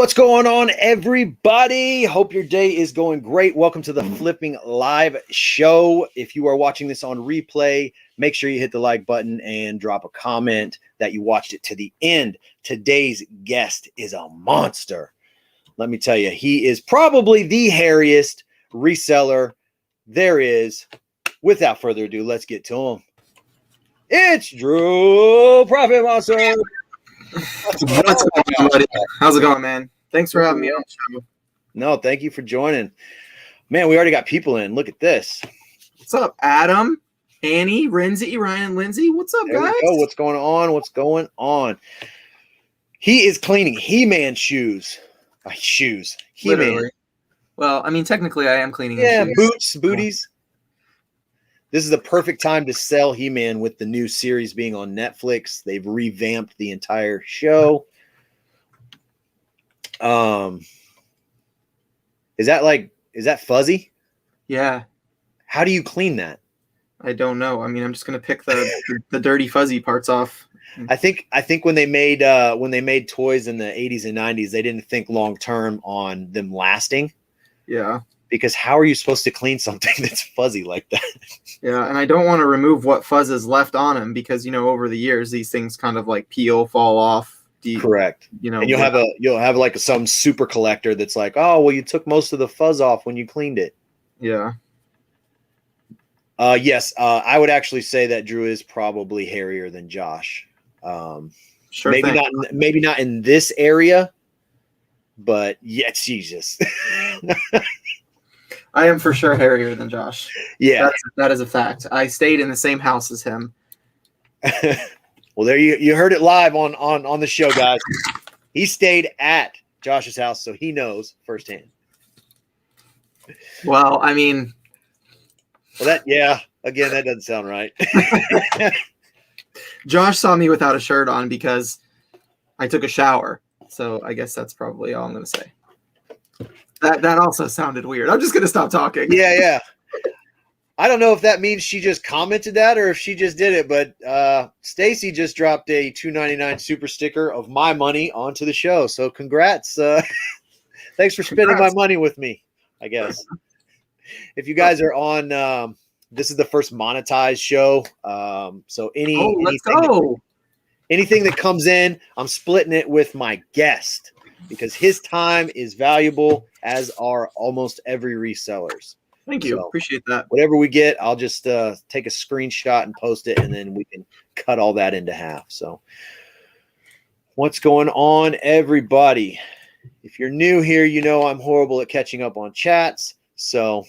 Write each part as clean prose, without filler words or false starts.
What's going on, everybody? Hope your day is going great. Welcome to the Flipping Live show. If you are watching this on replay, make sure you hit the like button and drop a comment that you watched it to the end. Today's guest is a monster. Let me tell you, he is probably the hairiest reseller there is. Without further ado, let's get to him. It's Drew Profit Monster. What's going on, buddy? How's it going, man? Thanks for having me on the show. No, thank you for joining. Man, we already got people in. Look at this. What's up, Adam, Annie, Renzi, Ryan, and Lindsay? What's up, There guys? we go. What's going on? What's going on? He is cleaning He-Man shoes. Shoes. He-Man. Literally. Well, I mean, technically, I am cleaning. Yeah, shoes. boots, booties. This is the perfect time to sell He-Man with the new series being on Netflix. They've revamped the entire show. Is that fuzzy? Yeah. How do you clean that? I don't know. I mean, I'm just gonna pick the dirty fuzzy parts off. I think when they made toys in the 80s and 90s, they didn't think long term on them lasting. Yeah. Because how are you supposed to clean something that's fuzzy like that? Yeah, and I don't want to remove what fuzz is left on them because over the years these things kind of like peel, fall off. Correct. And you'll have like some super collector that's like, oh well, you took most of the fuzz off when you cleaned it. Yeah. Yes, I would actually say that Drew is probably hairier than Josh. Sure. Maybe not in this area, but yeah, Jesus. I am for sure hairier than Josh. Yeah, that is a fact. I stayed in the same house as him. Well, there you heard it live on the show, guys. He stayed at Josh's house, so he knows firsthand. Well, I mean, that doesn't sound right. Josh saw me without a shirt on because I took a shower. So I guess that's probably all I'm going to say. That also sounded weird. I'm just going to stop talking. Yeah. I don't know if that means she just commented that or if she just did it, but Stacy just dropped a $2.99 super sticker of my money onto the show. So congrats. Thanks for spending my money with me, I guess. If you guys are on, this is the first monetized show. So anything that comes in, I'm splitting it with my guest because his time is valuable, as are almost every reseller's. Thank you. Appreciate that. Whatever we get, I'll just take a screenshot and post it, and then we can cut all that into half. So what's going on, everybody? If you're new here, I'm horrible at catching up on chats. So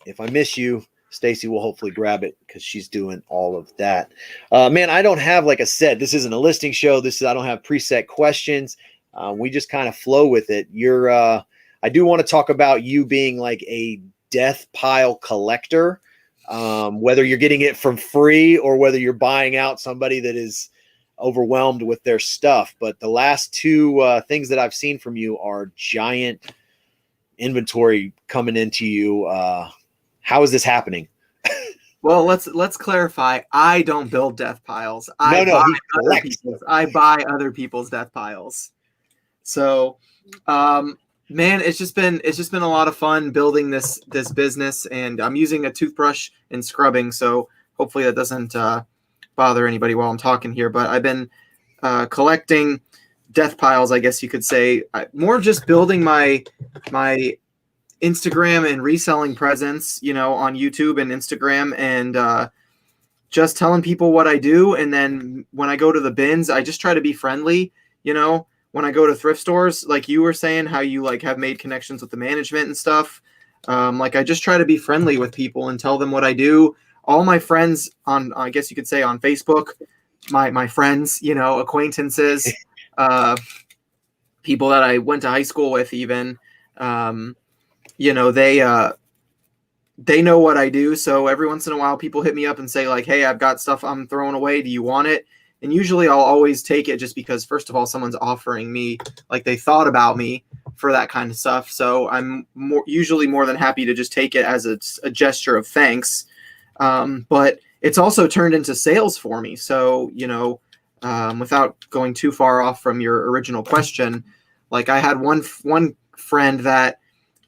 if I miss you, Stacy will hopefully grab it because she's doing all of that. Man, I don't have, like I said, this isn't a listing show. I don't have preset questions. We just kind of flow with it. I do want to talk about you being like a death pile collector, whether you're getting it from free or whether you're buying out somebody that is overwhelmed with their stuff. But the last two things that I've seen from you are giant inventory coming into you. How is this happening? Well, let's clarify. I don't build death piles. I buy other people's death piles. So, man, it's just been a lot of fun building this business, and I'm using a toothbrush and scrubbing, so hopefully that doesn't bother anybody while I'm talking here. But I've been collecting death piles, I guess you could say, more just building my Instagram and reselling presence, on YouTube and Instagram, and just telling people what I do. And then when I go to the bins, I just try to be friendly, when I go to thrift stores, like you were saying, how you have made connections with the management and stuff. I just try to be friendly with people and tell them what I do. All my friends I guess you could say on Facebook, my friends, acquaintances, people that I went to high school with even, they know what I do. So every once in a while people hit me up and say like, hey, I've got stuff I'm throwing away. Do you want it? And usually I'll always take it just because, first of all, someone's offering me, like they thought about me for that kind of stuff. So I'm usually more than happy to just take it as a gesture of thanks. But it's also turned into sales for me. So, without going too far off from your original question, Like I had one friend that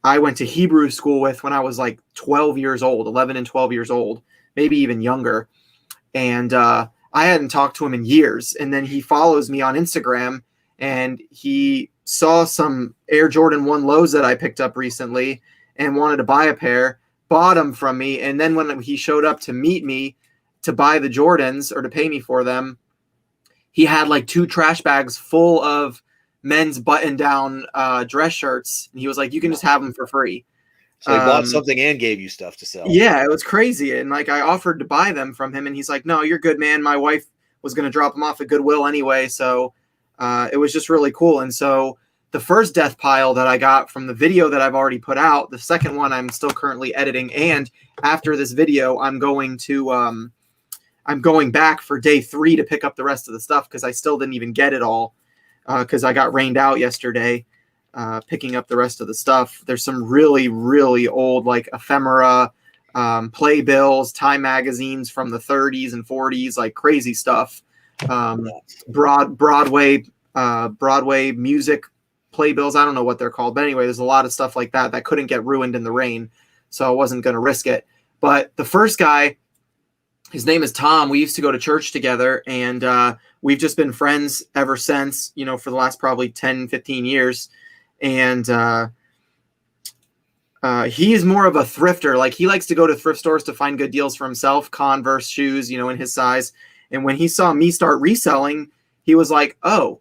I went to Hebrew school with when I was like 12 years old, 11 and 12 years old, maybe even younger. And I hadn't talked to him in years. And then he follows me on Instagram, and he saw some Air Jordan 1 lows that I picked up recently and wanted to buy a pair, bought them from me. And then when he showed up to meet me to buy the Jordans or to pay me for them, he had like 2 trash bags full of men's button-down dress shirts. And he was like, you can just have them for free. So he bought something and gave you stuff to sell. Yeah, it was crazy. And like I offered to buy them from him, and he's like, no, you're good, man. My wife was going to drop them off at Goodwill anyway. So it was just really cool. And so the first death pile that I got from the video that I've already put out, the second one I'm still currently editing. And after this video, I'm going back for day 3 to pick up the rest of the stuff, because I still didn't even get it all because I got rained out yesterday. Picking up the rest of the stuff. There's some really, really old like ephemera, playbills, Time magazines from the 30s and 40s, like crazy stuff. Broadway music playbills. I don't know what they're called, but anyway, there's a lot of stuff like that that couldn't get ruined in the rain, so I wasn't going to risk it. But the first guy, his name is Tom. We used to go to church together, and we've just been friends ever since, for the last probably 10, 15 years. And he is more of a thrifter. Like he likes to go to thrift stores to find good deals for himself, Converse shoes, in his size. And when he saw me start reselling, he was like, oh,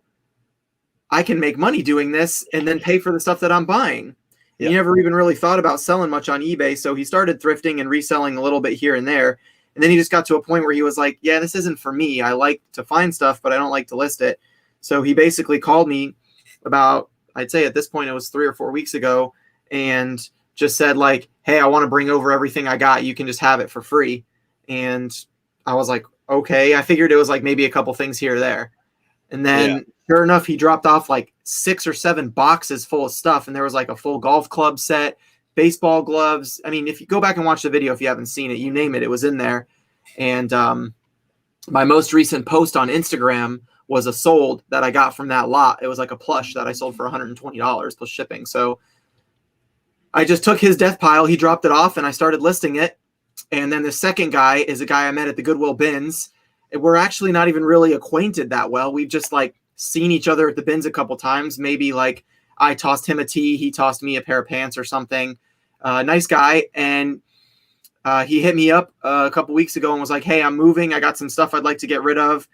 I can make money doing this and then pay for the stuff that I'm buying. Yep. He never even really thought about selling much on eBay. So he started thrifting and reselling a little bit here and there. And then he just got to a point where he was like, yeah, this isn't for me. I like to find stuff, but I don't like to list it. So he basically called me about, I'd say at this point it was 3 or 4 weeks ago, and just said like, hey, I want to bring over everything I got. You can just have it for free. And I was like, okay. I figured it was like maybe a couple things here or there. And then sure enough, he dropped off like 6 or 7 boxes full of stuff. And there was like a full golf club set, baseball gloves. I mean, if you go back and watch the video, if you haven't seen it, you name it, it was in there. And my most recent post on Instagram was a sold that I got from that lot. It was like a plush that I sold for $120 plus shipping. So I just took his death pile. He dropped it off and I started listing it. And then the second guy is a guy I met at the Goodwill bins. We're actually not even really acquainted that well. We've just like seen each other at the bins a couple times. Maybe like I tossed him a tee, he tossed me a pair of pants or something. Nice guy. And he hit me up a couple weeks ago and was like, hey, I'm moving. I got some stuff I'd like to get rid of.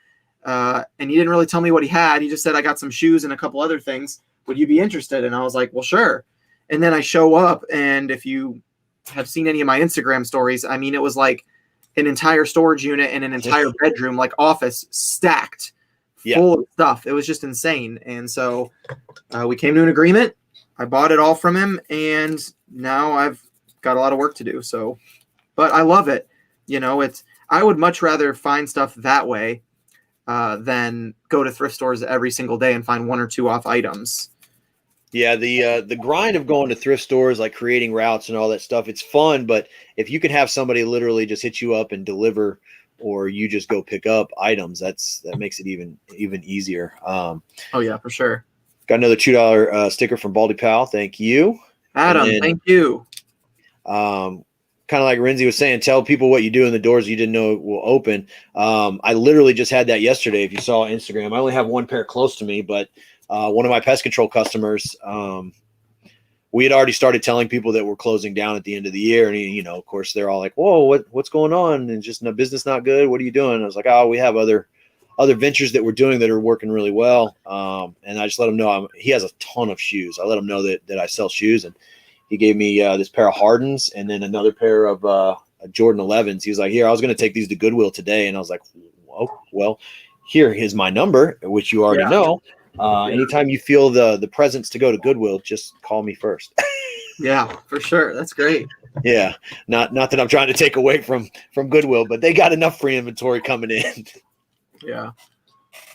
And he didn't really tell me what he had. He just said, I got some shoes and a couple other things. Would you be interested? And I was like, well, sure. And then I show up, and if you have seen any of my Instagram stories, I mean, it was like an entire storage unit and an entire bedroom, like office stacked full of stuff. It was just insane. And so we came to an agreement. I bought it all from him, and now I've got a lot of work to do. So, but I love it. I would much rather find stuff that way than go to thrift stores every single day and find 1 or 2 off items. Yeah, the grind of going to thrift stores, like creating routes and all that stuff, it's fun. But if you can have somebody literally just hit you up and deliver, or you just go pick up items, that makes it even easier. Oh yeah, for sure. Got another $2 sticker from Baldy Pal. Thank you, Adam. Then, thank you. Kind of like Renzi was saying, tell people what you do in the doors you didn't know will open. I literally just had that yesterday. If you saw Instagram, I only have 1 pair close to me, but one of my pest control customers, we had already started telling people that we're closing down at the end of the year. And, of course, they're all like, whoa, what's going on? And just business not good. What are you doing? And I was like, oh, we have other ventures that we're doing that are working really well. And I just let him know he has a ton of shoes. I let him know that I sell shoes. And he gave me this pair of Hardens and then another pair of Jordan 11s. He was like, here, I was going to take these to Goodwill today. And I was like, oh, well, here is my number, which you already know. Anytime you feel the presence to go to Goodwill, just call me first. Yeah, for sure. That's great. Yeah. Not that I'm trying to take away from Goodwill, but they got enough free inventory coming in. Yeah.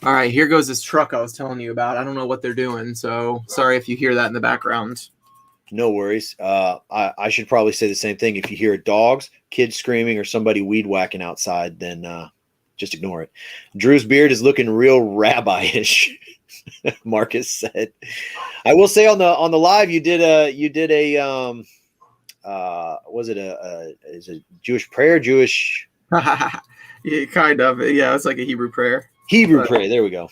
All right. Here goes this truck I was telling you about. I don't know what they're doing, so sorry if you hear that in the background. No worries. I should probably say the same thing. If you hear dogs, kids screaming, or somebody weed whacking outside, then just ignore it. Drew's beard is looking real rabbi-ish. Marcus said. I will say on the live you did a was it is it Jewish prayer? Jewish Yeah, kind of. Yeah, it's like a Hebrew prayer. Prayer. There we go.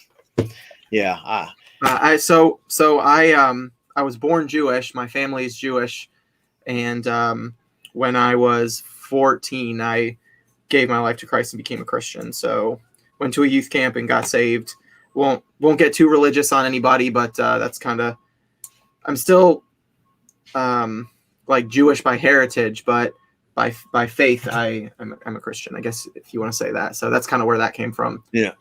Yeah. I was born Jewish. My family is Jewish, and when I was 14, I gave my life to Christ and became a Christian. So went to a youth camp and got saved. Won't get too religious on anybody, but that's kind of. I'm still like Jewish by heritage, but by faith, I'm a Christian, I guess, if you want to say that. So that's kind of where that came from. Yeah.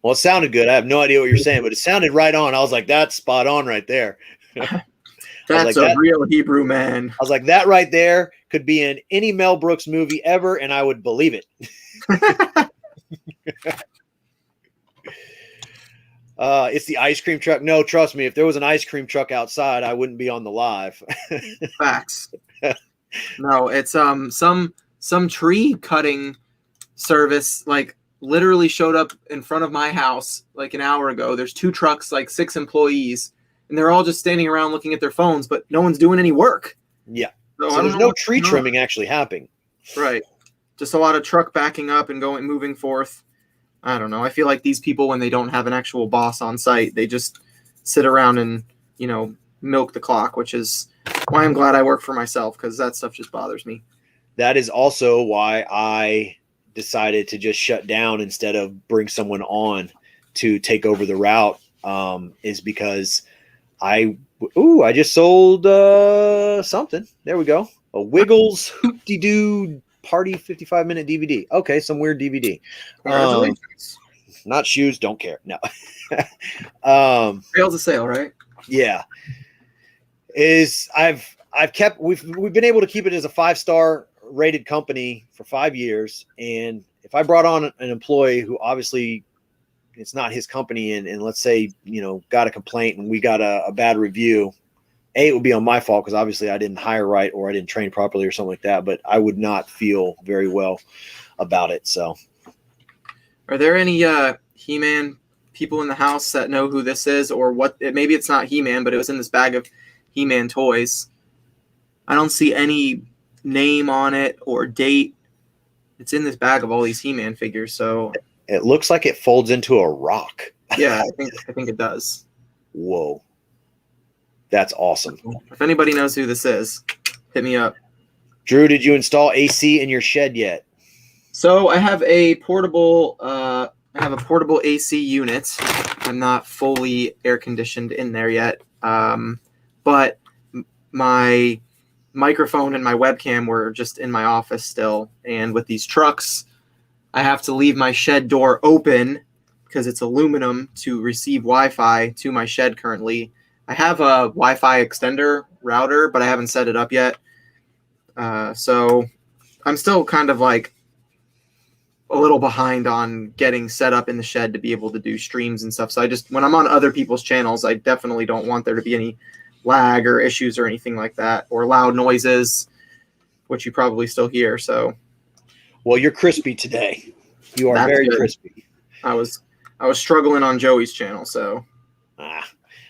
Well, it sounded good. I have no idea what you're saying, but it sounded right on. I was like, that's spot on right there. That's a real Hebrew man. I was like, that right there could be in any Mel Brooks movie ever, and I would believe it. It's the ice cream truck. No, trust me, if there was an ice cream truck outside, I wouldn't be on the live. Facts. No, it's some tree cutting service, like, literally showed up in front of my house like an hour ago. There's 2 trucks, like 6 employees, and they're all just standing around looking at their phones, but no one's doing any work. Yeah. So there's no tree trimming actually happening. Right. Just a lot of truck backing up and moving forth. I don't know. I feel like these people, when they don't have an actual boss on site, they just sit around and, milk the clock, which is why I'm glad I work for myself, because that stuff just bothers me. That is also why I decided to just shut down instead of bring someone on to take over the route, is because I just sold something. There we go. A Wiggles Hoop-de-Doo Party 55-minute DVD. Okay, some weird DVD. Congratulations. Not shoes, don't care. No. Sale's a sale, right? Yeah. We've been able to keep it as a 5-star rated company for 5 years, and if I brought on an employee who obviously it's not his company, and let's say got a complaint and we got a bad review, it would be on my fault because obviously I didn't hire right or I didn't train properly or something like that, but I would not feel very well about it. So are there any He-Man people in the house that know who this is, or what? Maybe it's not He-Man, but it was in this bag of He-Man toys. I don't see any name on it or date. It's in this bag of all these He-Man figures, so it looks like it folds into a rock. Yeah, I think it does. Whoa, that's awesome. If anybody knows who this is, hit me up. Drew, did you install AC in your shed yet? So I have a portable AC unit. I'm not fully air conditioned in there yet, but my microphone and my webcam were just in my office still. And with these trucks, I have to leave my shed door open because it's aluminum to receive Wi-Fi to my shed currently. I have a Wi-Fi extender router, but I haven't set it up yet. So I'm still kind of like a little behind on getting set up in the shed to be able to do streams and stuff. So when I'm on other people's channels, I definitely don't want there to be any lag or issues or anything like that, or loud noises, which you probably still hear. So, well, you're crispy today. You are very crispy. I was struggling on Joey's channel, so.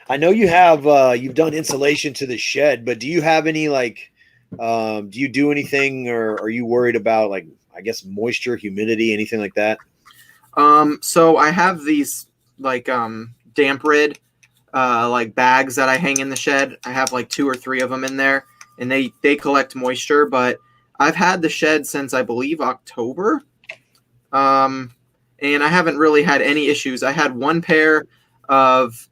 I know you have you've done insulation to the shed, but do you have any do you do anything, or are you worried about I guess moisture, humidity, anything like that? So I have these damp rid bags that I hang in the shed. I have 2 or 3 of them in there, and they collect moisture, but I've had the shed since I believe October. And I haven't really had any issues. I had one pair of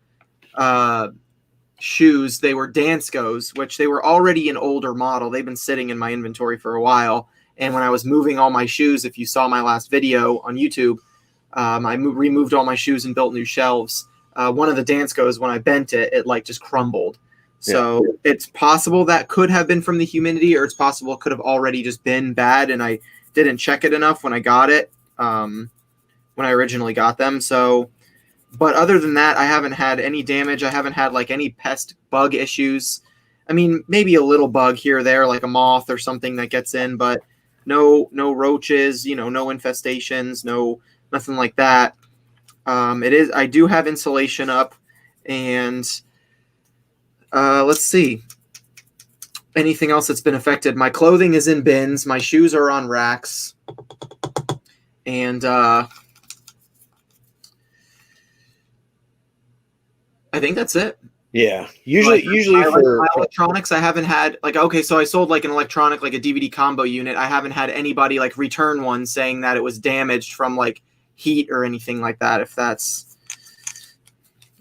shoes. They were Danskos, which they were already an older model. They've been sitting in my inventory for a while. And when I was moving all my shoes, if you saw my last video on YouTube, I removed all my shoes and built new shelves. One of the Danskos, when I bent it, it just crumbled. So It's possible that could have been from the humidity, or it's possible it could have already just been bad and I didn't check it enough when I got it, when I originally got them. So, but other than that, I haven't had any damage. I haven't had any pest bug issues. I mean, maybe a little bug here or there, like a moth or something that gets in, but no roaches, no infestations, nothing like that. I do have insulation up, And let's see. Anything else that's been affected? My clothing is in bins. My shoes are on racks. And I think that's it. Yeah. Usually for electronics, I haven't had okay, so I sold like an electronic, like a DVD combo unit. I haven't had anybody like return one saying that it was damaged from like heat or anything like that. If that's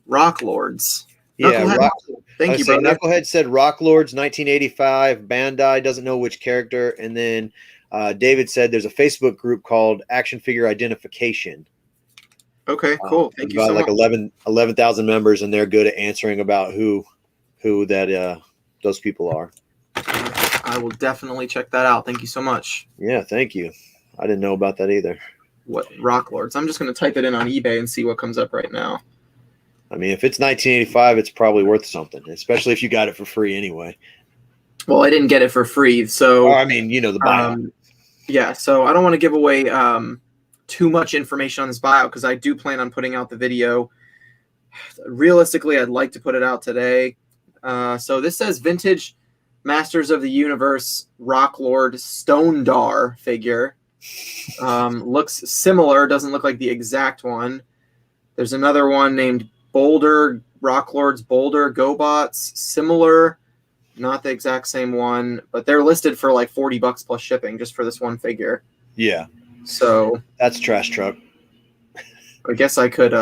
Rock Lords. Yeah, thank you, brother. Knucklehead said Rock Lords 1985. Bandai doesn't know which character. And then David said there's a Facebook group called Action Figure Identification. Okay, cool. Thank you so much. About 11,000 members, and they're good at answering about who that those people are. I will definitely check that out. Thank you so much. Yeah, thank you. I didn't know about that either. What Rock Lords? I'm just going to type it in on eBay and see what comes up right now. I mean, if it's 1985, it's probably worth something, especially if you got it for free anyway. Well, I didn't get it for free, so I mean, the buyout. Yeah, so I don't want to give away too much information on this buyout because I do plan on putting out the video. Realistically, I'd like to put it out today. So this says Vintage Masters of the Universe Rock Lord Stone Dar figure. Looks similar, doesn't look like the exact one. There's another one named Boulder, Rock Lords Boulder GoBots, similar, not the exact same one, but they're listed for like $40 plus shipping just for this one figure. Yeah. So that's trash truck. I guess I could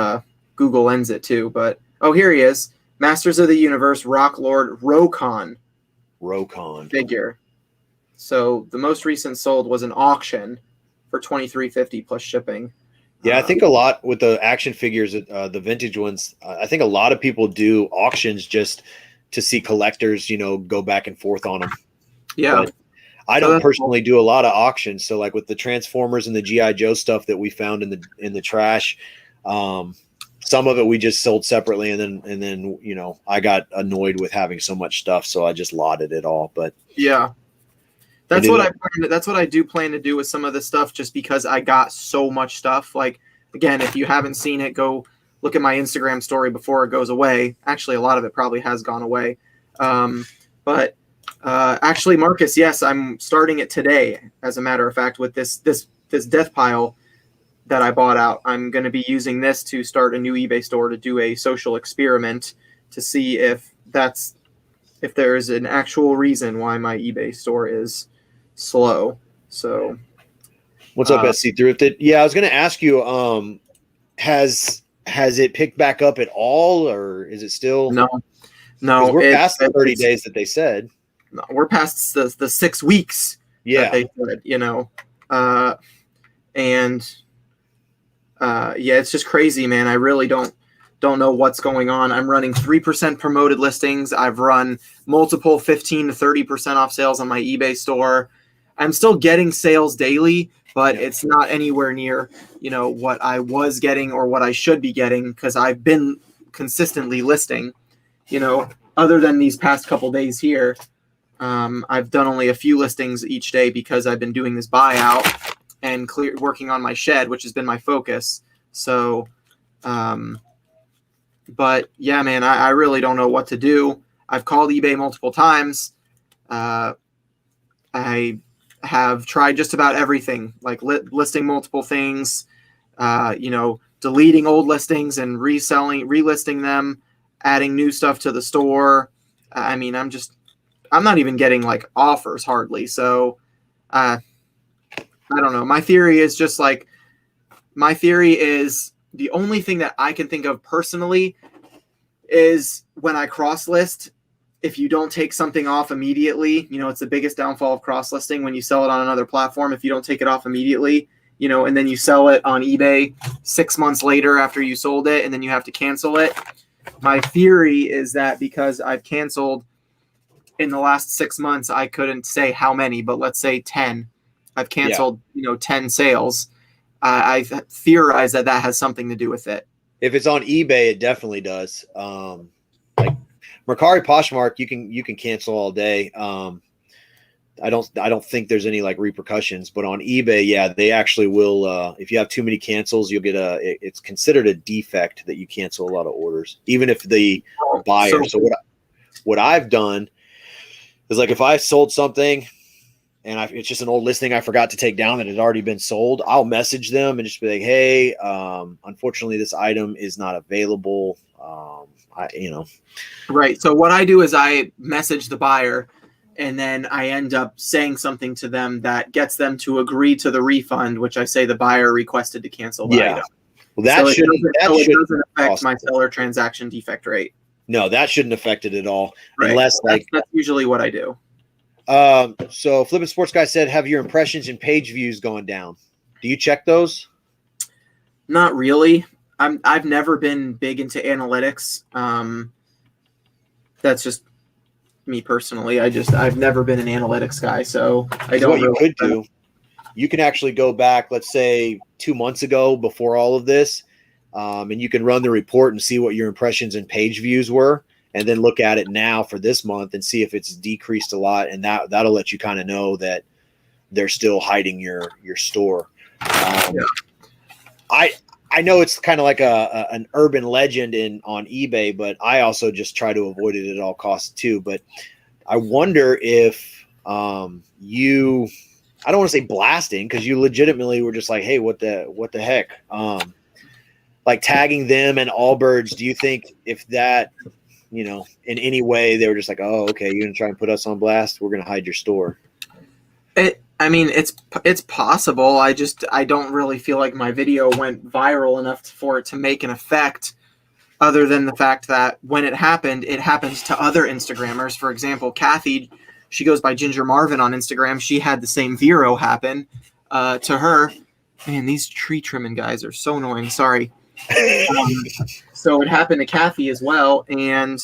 Google Lens it too, but here he is. Masters of the Universe Rock Lord Rokon figure. So the most recent sold was an auction for $23.50 plus shipping. Yeah, I think a lot with the action figures, the vintage ones, I think a lot of people do auctions just to see collectors, go back and forth on them. Yeah. But I don't personally do a lot of auctions. So like with the Transformers and the G.I. Joe stuff that we found in the trash, some of it we just sold separately, and then I got annoyed with having so much stuff, so I just lotted it all. But yeah. That's what I do plan to do with some of this stuff, just because I got so much stuff. Like, again, if you haven't seen it, go look at my Instagram story before it goes away. Actually, a lot of it probably has gone away. But actually, Marcus, yes, I'm starting it today. As a matter of fact, with this death pile that I bought out, I'm going to be using this to start a new eBay store to do a social experiment to see if there is an actual reason why my eBay store is slow. So what's up, SC Thrifted? Yeah, I was going to ask you, has it picked back up at all, or is it still no we're past the 30 days that they said. No, we're past the 6 weeks that they said, it's just crazy, man. I really don't know what's going on. I'm running 3% promoted listings. I've run multiple 15 to 30% off sales on my eBay store. I'm still getting sales daily, but it's not anywhere near, what I was getting or what I should be getting, because I've been consistently listing, other than these past couple days here. I've done only a few listings each day because I've been doing this buyout and working on my shed, which has been my focus. So, but yeah, man, I really don't know what to do. I've called eBay multiple times. I have tried just about everything, like listing multiple things, deleting old listings and relisting them, adding new stuff to the store. I mean, I'm not even getting like offers hardly. So, I don't know. My theory is the only thing that I can think of personally is when I cross list, if you don't take something off immediately, it's the biggest downfall of cross listing when you sell it on another platform. If you don't take it off immediately, and then you sell it on eBay 6 months later after you sold it, and then you have to cancel it. My theory is that because I've canceled in the last 6 months, I couldn't say how many, but let's say 10. I've canceled, 10 sales. I theorize that has something to do with it. If it's on eBay, it definitely does. Like Mercari Poshmark, you can cancel all day. I don't think there's any like repercussions, but on eBay, yeah, they actually will. If you have too many cancels, you'll get it's considered a defect that you cancel a lot of orders, even if the buyer. So what I've done is like if I sold something and it's just an old listing I forgot to take down that had already been sold, I'll message them and just be like, hey, unfortunately, this item is not available. Right. So what I do is I message the buyer, and then I end up saying something to them that gets them to agree to the refund, which I say the buyer requested to cancel the item. Well, that shouldn't affect my seller transaction defect rate. No, that shouldn't affect it at all. Right. Unless that's usually what I do. So Flippin' Sports Guy said, have your impressions and page views gone down? Do you check those? Not really. I've never been big into analytics. That's just me personally. I've never been an analytics guy, so I don't. What you could do, you can actually go back, let's say 2 months ago before all of this, and you can run the report and see what your impressions and page views were, and then look at it now for this month and see if it's decreased a lot, and that'll let you kind of know that they're still hiding your store. I know it's kind of like an urban legend on eBay, but I also just try to avoid it at all costs too. But I wonder if I don't want to say blasting, because you legitimately were just like, hey, what the heck? Like tagging them and Allbirds, do you think if that, in any way they were just like, oh, okay, you're going to try and put us on blast, we're going to hide your store? It's possible. I don't really feel like my video went viral enough for it to make an effect, other than the fact that when it happens to other Instagrammers. For example, Kathy, she goes by Ginger Marvin on Instagram. She had the same Vero happen to her. Man, these tree trimming guys are so annoying. Sorry. So it happened to Kathy as well, and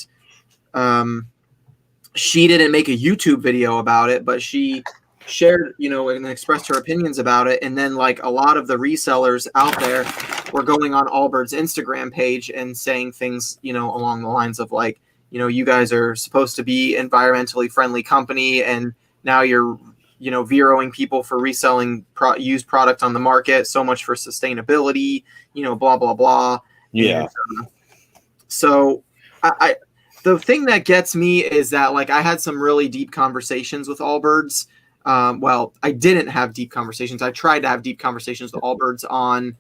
she didn't make a YouTube video about it, but she shared, and expressed her opinions about it. And then like a lot of the resellers out there were going on Allbirds' Instagram page and saying things, along the lines of like, you guys are supposed to be environmentally friendly company, and now you're, Veroing people for reselling used product on the market. So much for sustainability, blah, blah, blah. Yeah. And, so the thing that gets me is that like I had some really deep conversations with Allbirds. Well, I didn't have deep conversations. I tried to have deep conversations with Allbirds on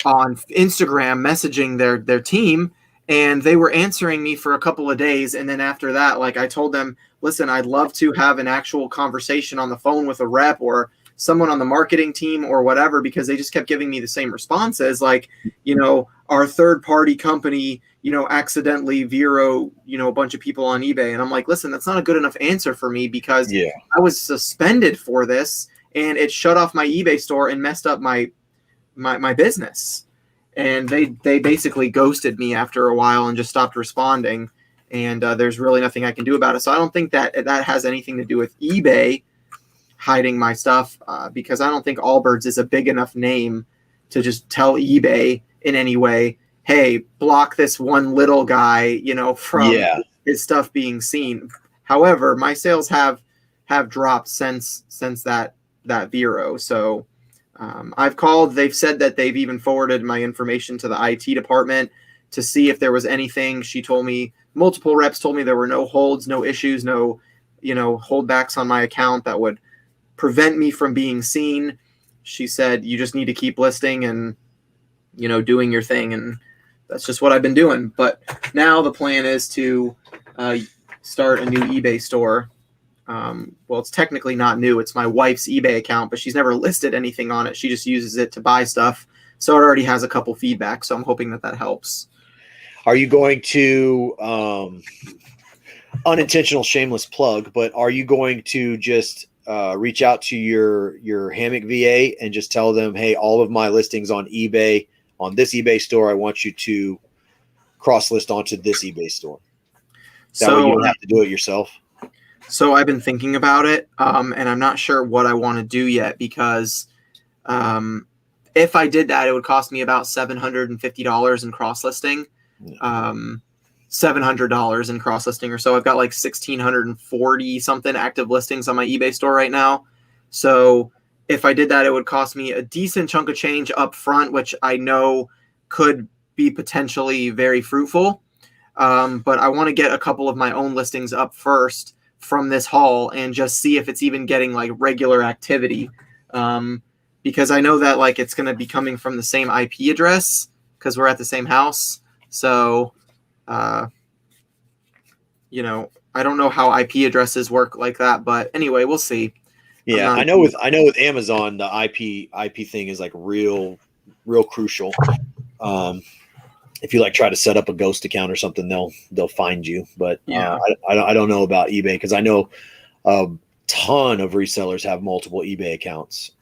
Instagram, messaging their team, and they were answering me for a couple of days. And then after that, like I told them, listen, I'd love to have an actual conversation on the phone with a rep or someone on the marketing team or whatever, because they just kept giving me the same responses. Like, our third party company, accidentally Vero, a bunch of people on eBay. And I'm like, listen, that's not a good enough answer for me, because I was suspended for this and it shut off my eBay store and messed up my business. And they basically ghosted me after a while and just stopped responding. And there's really nothing I can do about it. So I don't think that has anything to do with eBay hiding my stuff, because I don't think Allbirds is a big enough name to just tell eBay in any way, hey, block this one little guy, from his stuff being seen. However, my sales have dropped since that Vero. So I've called. They've said that they've even forwarded my information to the IT department to see if there was anything. She told me, multiple reps told me there were no holds, no issues, no holdbacks on my account that would prevent me from being seen. She said, you just need to keep listing and doing your thing, and that's just what I've been doing. But now the plan is to start a new eBay store. Well, it's technically not new. It's my wife's eBay account, but she's never listed anything on it. She just uses it to buy stuff. So it already has a couple feedback. So I'm hoping that helps. Are you going to, unintentional shameless plug, but are you going to just reach out to your hammock VA and just tell them, hey, all of my listings on eBay, on this eBay store, I want you to cross list onto this eBay store? That way you don't have to do it yourself. So I've been thinking about it, and I'm not sure what I want to do yet, because if I did that, it would cost me about $750 in cross listing. $700 in cross listing or so. I've got like 1,640 something active listings on my eBay store right now. So if I did that, it would cost me a decent chunk of change up front, which I know could be potentially very fruitful. But I want to get a couple of my own listings up first from this haul and just see if it's even getting like regular activity. Because I know that like it's going to be coming from the same IP address because we're at the same house. So, you know, I don't know how IP addresses work like that, but anyway, we'll see. Yeah, I know with Amazon, the IP thing is like real crucial. If you like try to set up a ghost account or something, they'll find you. But I don't know about eBay because I know a ton of resellers have multiple eBay accounts.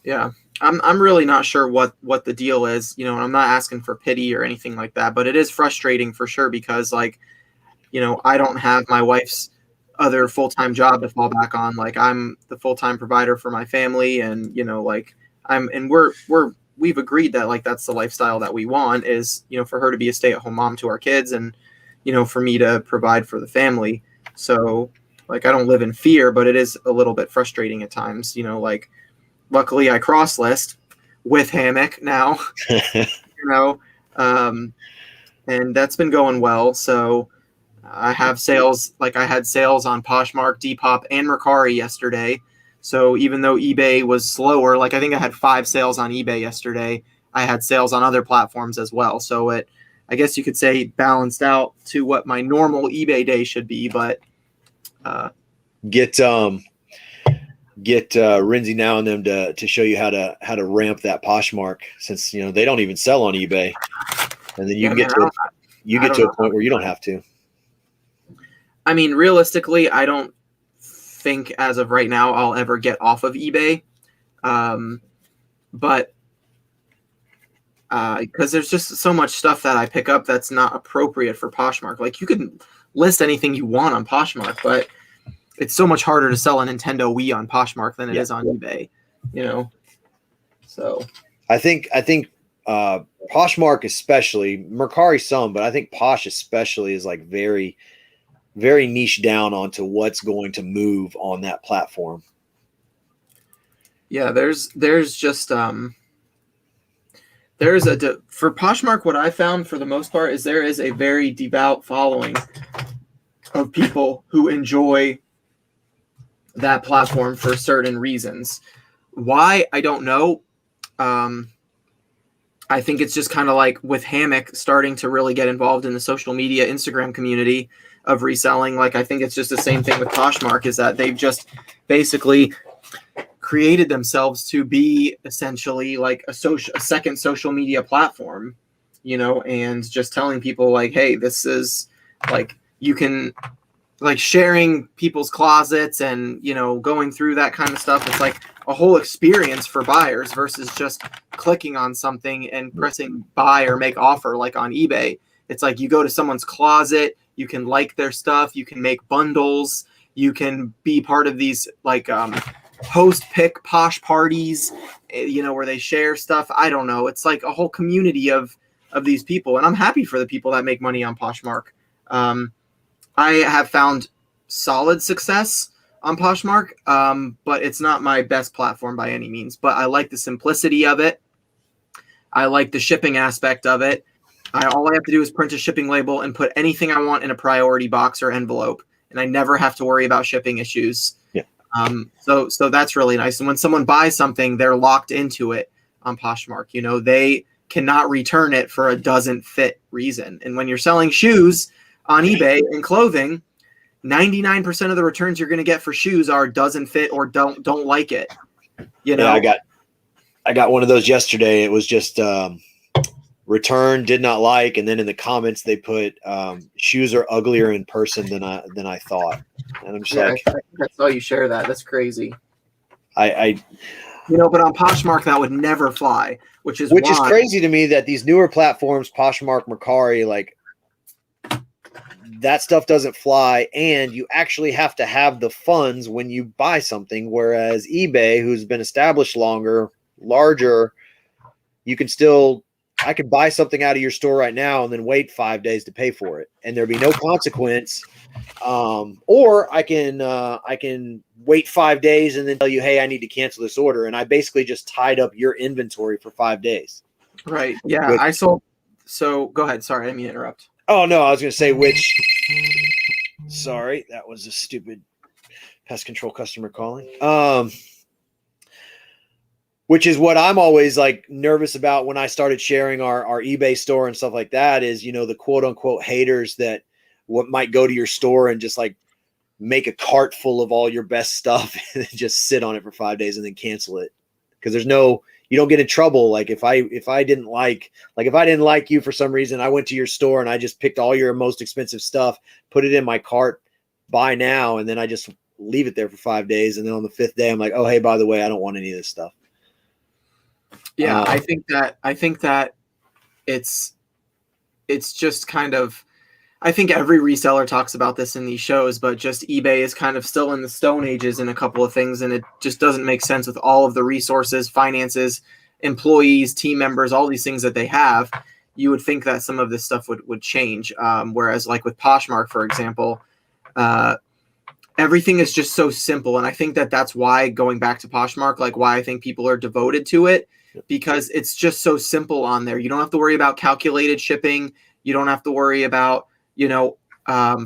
Yeah, I'm really not sure what the deal is. You know, I'm not asking for pity or anything like that, but it is frustrating for sure because like, you know, I don't have my wife's other full-time job to fall back on. Like I'm the full-time provider for my family, and you know, like we've agreed that like that's the lifestyle that we want is, you know, for her to be a stay-at-home mom to our kids and, you know, for me to provide for the family. So like I don't live in fear, but it is a little bit frustrating at times, you know, like luckily I cross list with Hammock now, you know, and that's been going well. So I have sales, like I had sales on Poshmark, Depop, and Mercari yesterday. So even though eBay was slower, like I think I had 5 sales on eBay yesterday, I had sales on other platforms as well. So it, I guess you could say, balanced out to what my normal eBay day should be. But get Renzi now and them to show you how to ramp that Poshmark, since you know they don't even sell on eBay, and then you get to a point where you don't have to. I mean, realistically, I don't think as of right now I'll ever get off of eBay. But because there's just so much stuff that I pick up that's not appropriate for Poshmark. Like you can list anything you want on Poshmark, but it's so much harder to sell a Nintendo Wii on Poshmark than it is on eBay, you know? So I think Poshmark especially, Mercari some, but I think Posh especially is like very niche down onto what's going to move on that platform. Yeah, there's just for Poshmark, what I found for the most part is there is a very devout following of people who enjoy that platform for certain reasons. Why, I don't know. I think it's just kind of like with Hammock starting to really get involved in the social media Instagram community of reselling. Like I think it's just the same thing with Poshmark, is that they've just basically created themselves to be essentially like a second social media platform, you know, and just telling people like, hey, this is like, you can like sharing people's closets and, you know, going through that kind of stuff. It's like a whole experience for buyers versus just clicking on something and pressing buy or make offer like on eBay. It's like you go to someone's closet, you can like their stuff, you can make bundles, you can be part of these like host pick posh parties, you know, where they share stuff. I don't know. It's like a whole community of these people. And I'm happy for the people that make money on Poshmark. I have found solid success on Poshmark, but it's not my best platform by any means. But I like the simplicity of it. I like the shipping aspect of it. All I have to do is print a shipping label and put anything I want in a priority box or envelope, and I never have to worry about shipping issues. Yeah. So that's really nice. And when someone buys something, they're locked into it on Poshmark. You know, they cannot return it for a doesn't fit reason. And when you're selling shoes on eBay and clothing, 99% of the returns you're going to get for shoes are doesn't fit or don't like it. You know, Yeah, I got one of those yesterday. It was just return, did not like, and then in the comments they put shoes are uglier in person than I thought. And I'm just like, I saw you share that. That's crazy. I you know, but on Poshmark that would never fly, which is crazy to me that these newer platforms, Poshmark, Mercari, like that stuff doesn't fly, and you actually have to have the funds when you buy something. Whereas eBay, who's been established larger, you can still, I could buy something out of your store right now and then wait 5 days to pay for it, and there'd be no consequence. Or I can wait 5 days and then tell you, hey, I need to cancel this order, and I basically just tied up your inventory for 5 days. Right. Yeah. I sold. So go ahead. Sorry, I didn't mean to interrupt. Oh no, I was going to say Sorry, that was a stupid pest control customer calling. Which is what I'm always like nervous about when I started sharing our eBay store and stuff like that is, the quote unquote haters that what might go to your store and just like make a cart full of all your best stuff and then just sit on it for 5 days and then cancel it. Cause you don't get in trouble. Like if I didn't like you for some reason, I went to your store and I just picked all your most expensive stuff, put it in my cart, buy now. And then I just leave it there for 5 days. And then on the 5th day, I'm like, oh, hey, by the way, I don't want any of this stuff. Yeah, I think that it's just kind of, I think every reseller talks about this in these shows, but just eBay is kind of still in the stone ages in a couple of things, and it just doesn't make sense with all of the resources, finances, employees, team members, all these things that they have. You would think that some of this stuff would change. Whereas like with Poshmark, for example, everything is just so simple. And I think that that's why, going back to Poshmark, like why I think people are devoted to it, because it's just so simple on there. You don't have to worry about calculated shipping. You don't have to worry about,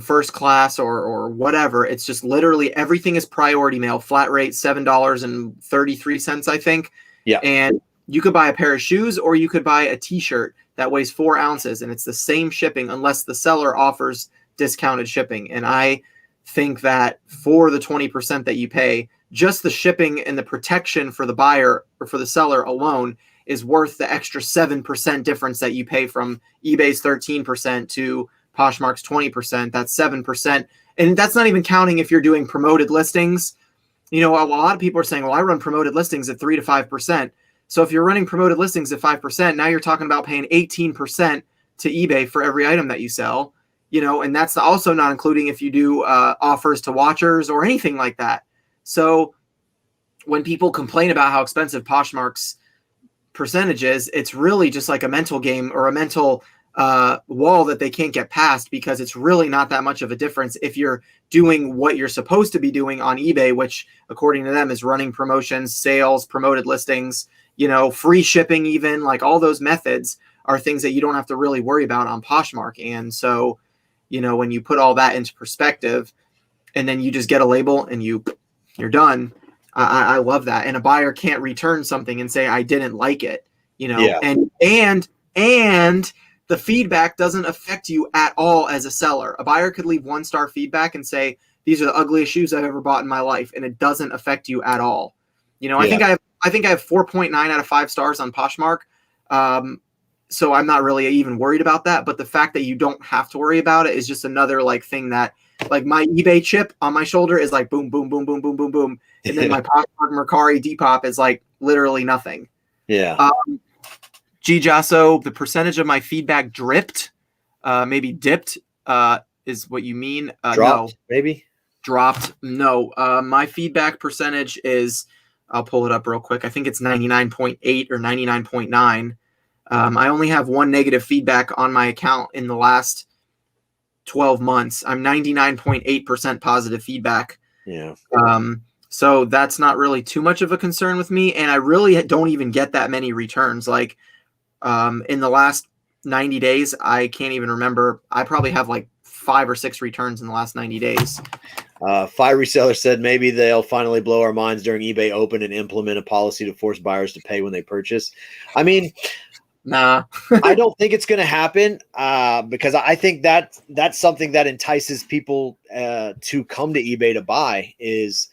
first class or whatever. It's just literally everything is priority mail, flat rate, $7.33, I think. Yeah. And you could buy a pair of shoes or you could buy a t-shirt that weighs 4 ounces and it's the same shipping unless the seller offers discounted shipping. And I think that for the 20% that you pay, just the shipping and the protection for the buyer or for the seller alone is worth the extra 7% difference that you pay from eBay's 13% to Poshmark's 20%. That's 7%. And that's not even counting if you're doing promoted listings. A lot of people are saying, well, I run promoted listings at 3 to 5%. So if you're running promoted listings at 5%, now you're talking about paying 18% to eBay for every item that you sell, and that's also not including if you do offers to watchers or anything like that. So when people complain about how expensive Poshmark's percentage is, it's really just like a mental game or a mental wall that they can't get past, because it's really not that much of a difference if you're doing what you're supposed to be doing on eBay, which according to them is running promotions, sales, promoted listings, free shipping, even like all those methods are things that you don't have to really worry about on Poshmark. And so, when you put all that into perspective and then you just get a label and you're done. I love that. And a buyer can't return something and say, I didn't like it, Yeah. and the feedback doesn't affect you at all as a seller. A buyer could leave 1-star feedback and say, these are the ugliest shoes I've ever bought in my life. And it doesn't affect you at all. I think I have 4.9 out of 5 stars on Poshmark. So I'm not really even worried about that. But the fact that you don't have to worry about it is just another like thing that, like, my eBay chip on my shoulder is like boom, boom, boom, boom, boom, boom, boom. And then my Poshmark Mercari Depop is like literally nothing. Yeah. Jasso, the percentage of my feedback dripped, maybe dipped, is what you mean. Dropped, no. maybe? Dropped. No. My feedback percentage is, I'll pull it up real quick. I think it's 99.8 or 99.9. I only have one negative feedback on my account in the last 12 months. I'm 99.8% positive feedback. Yeah. So that's not really too much of a concern with me. And I really don't even get that many returns. Like, in the last 90 days, I can't even remember. I probably have like 5 or 6 returns in the last 90 days. Five Resellers said maybe they'll finally blow our minds during eBay Open and implement a policy to force buyers to pay when they purchase. I mean, nah. I don't think it's going to happen because I think that's something that entices people to come to eBay to buy is,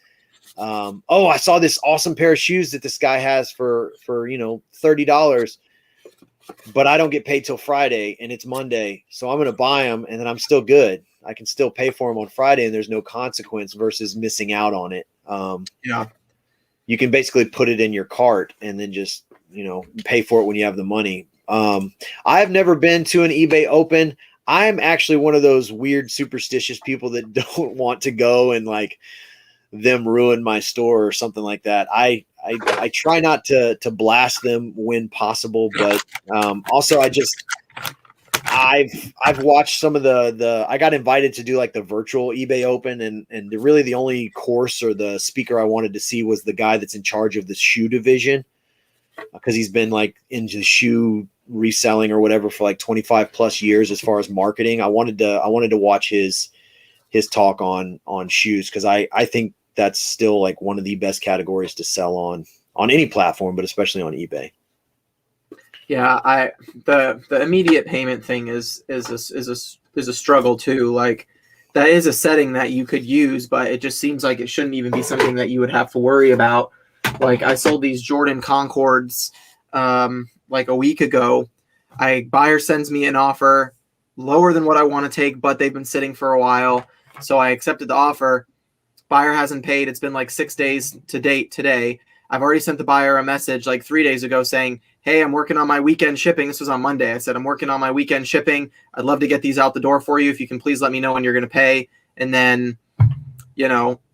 oh, I saw this awesome pair of shoes that this guy has for $30, but I don't get paid till Friday and it's Monday. So I'm going to buy them and then I'm still good. I can still pay for them on Friday and there's no consequence versus missing out on it. Yeah. You can basically put it in your cart and then just, pay for it when you have the money. I've never been to an eBay Open. I'm actually one of those weird superstitious people that don't want to go and like them ruin my store or something like that. I I try not to blast them when possible, but also I've watched some of the I got invited to do like the virtual eBay Open, and really the only course or the speaker I wanted to see was the guy that's in charge of the shoe division, because he's been like into shoe reselling or whatever for like 25 plus years as far as marketing. I wanted to watch his talk on shoes, because I think that's still like one of the best categories to sell on any platform, but especially on eBay. Yeah, the immediate payment thing is a struggle too. Like, that is a setting that you could use, but it just seems like it shouldn't even be something that you would have to worry about. Like, I sold these Jordan Concords like a week ago. Buyer sends me an offer lower than what I want to take, but they've been sitting for a while, so I accepted the offer. Buyer hasn't paid. It's been like 6 days to date today. I've already sent the buyer a message like 3 days ago saying, hey, I'm working on my weekend shipping. This was on Monday. I said, I'm working on my weekend shipping. I'd love to get these out the door for you. If you can please let me know when you're going to pay. And then,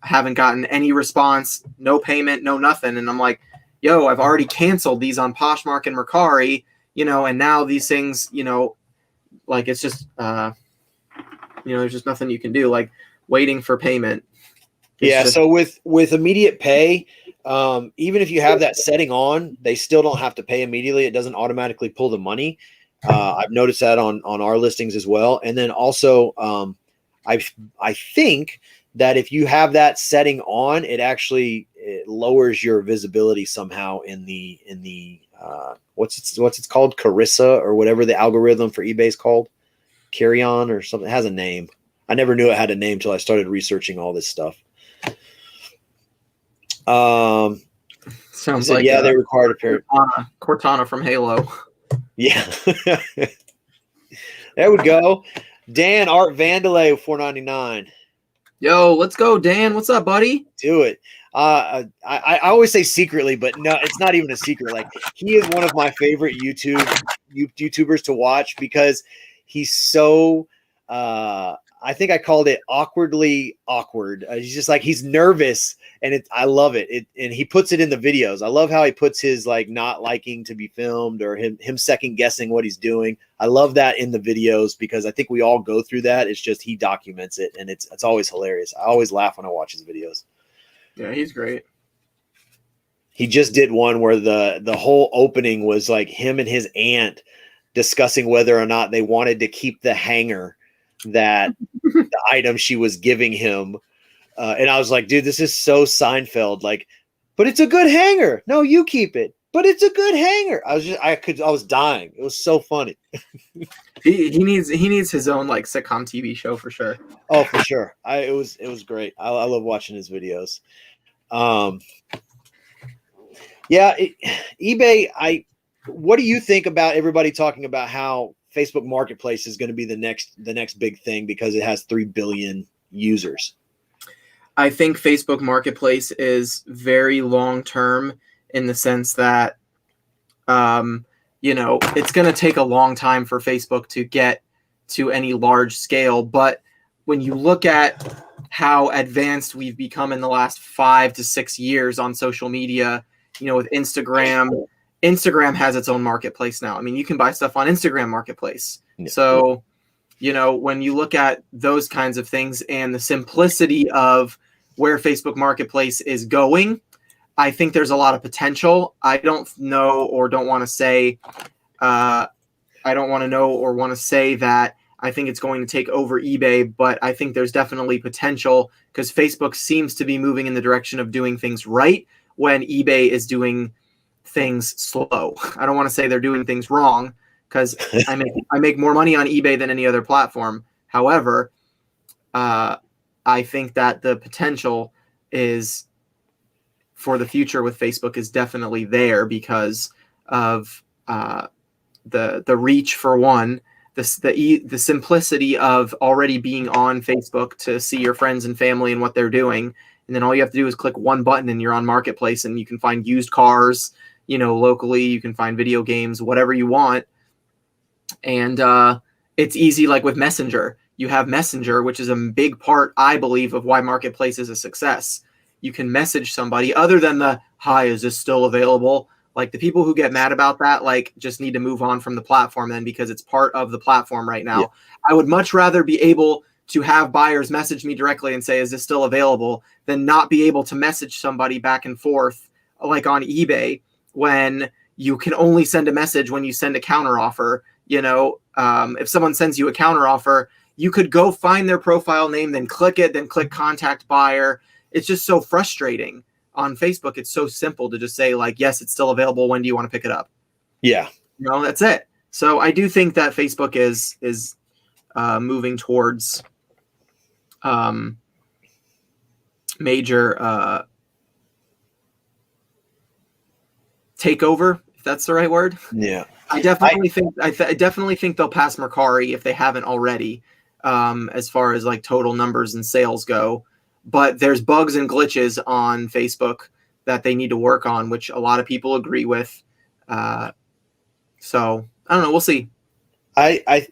haven't gotten any response, no payment, no nothing. And I'm like, yo, I've already canceled these on Poshmark and Mercari, and now these things, like, it's just, there's just nothing you can do, like waiting for payment. So with immediate pay, even if you have that setting on, they still don't have to pay immediately. It doesn't automatically pull the money. I've noticed that on our listings as well. And then also, I think that if you have that setting on, it lowers your visibility somehow in the what's it called, Carissa, or whatever the algorithm for eBay is called, Carry On or something. It has a name. I never knew it had a name until I started researching all this stuff. Sounds like they required a pair. Cortana from Halo. Yeah. There we go. Dan Art Vandalay, $4.99. Yo, let's go, Dan. What's up, buddy? Do it. I always say secretly, but no, it's not even a secret. Like, he is one of my favorite YouTubers to watch, because he's so I think I called it awkwardly awkward. He's just like, he's nervous, and I love it. And he puts it in the videos. I love how he puts his like not liking to be filmed, or him second guessing what he's doing. I love that in the videos, because I think we all go through that. It's just he documents it, and it's always hilarious. I always laugh when I watch his videos. Yeah, he's great. He just did one where the whole opening was like him and his aunt discussing whether or not they wanted to keep the hanger that the item she was giving him. And I was like, dude, this is so Seinfeld. Like, but it's a good hanger. No, you keep it. But it's a good hanger. I was dying. It was so funny. He needs his own like sitcom TV show for sure. Oh, for sure. It was great. I love watching his videos. eBay. What do you think about everybody talking about how Facebook Marketplace is going to be the next big thing because it has 3 billion users? I think Facebook Marketplace is very long term, in the sense that, it's going to take a long time for Facebook to get to any large scale. But when you look at how advanced we've become in the last 5 to 6 years on social media, with Instagram has its own marketplace now. I mean, you can buy stuff on Instagram Marketplace. Yeah. So, when you look at those kinds of things and the simplicity of where Facebook Marketplace is going, I think there's a lot of potential. I don't know or don't want to say, that I think it's going to take over eBay, but I think there's definitely potential, because Facebook seems to be moving in the direction of doing things right when eBay is doing things slow. I don't want to say they're doing things wrong, because I make more money on eBay than any other platform. However, I think that the potential is for the future with Facebook is definitely there, because of the reach, for one, the simplicity of already being on Facebook to see your friends and family and what they're doing, and then all you have to do is click one button and you're on Marketplace, and you can find used cars, locally. You can find video games, whatever you want, and it's easy. Like with Messenger, you have Messenger, which is a big part, I believe, of why Marketplace is a success. you can message somebody other than the, hi, is this still available? Like the people who get mad about that, like just need to move on from the platform then, because it's part of the platform right now. Yeah. I would much rather be able to have buyers message me directly and say, is this still available, than not be able to message somebody back and forth like on eBay, when you can only send a message when you send a counter offer. You know, if someone sends you a counter offer, you could go find their profile name, then click it, then click contact buyer. It's just so frustrating. On Facebook, it's so simple to just say, like, yes, it's still available. When do you want to pick it up? Yeah. You know, that's it. So I do think that Facebook is moving towards major takeover, if that's the right word. Yeah. I definitely think they'll pass Mercari if they haven't already, as far as like total numbers and sales go. But there's bugs and glitches on Facebook that they need to work on, which a lot of people agree with. So I don't know. We'll see. I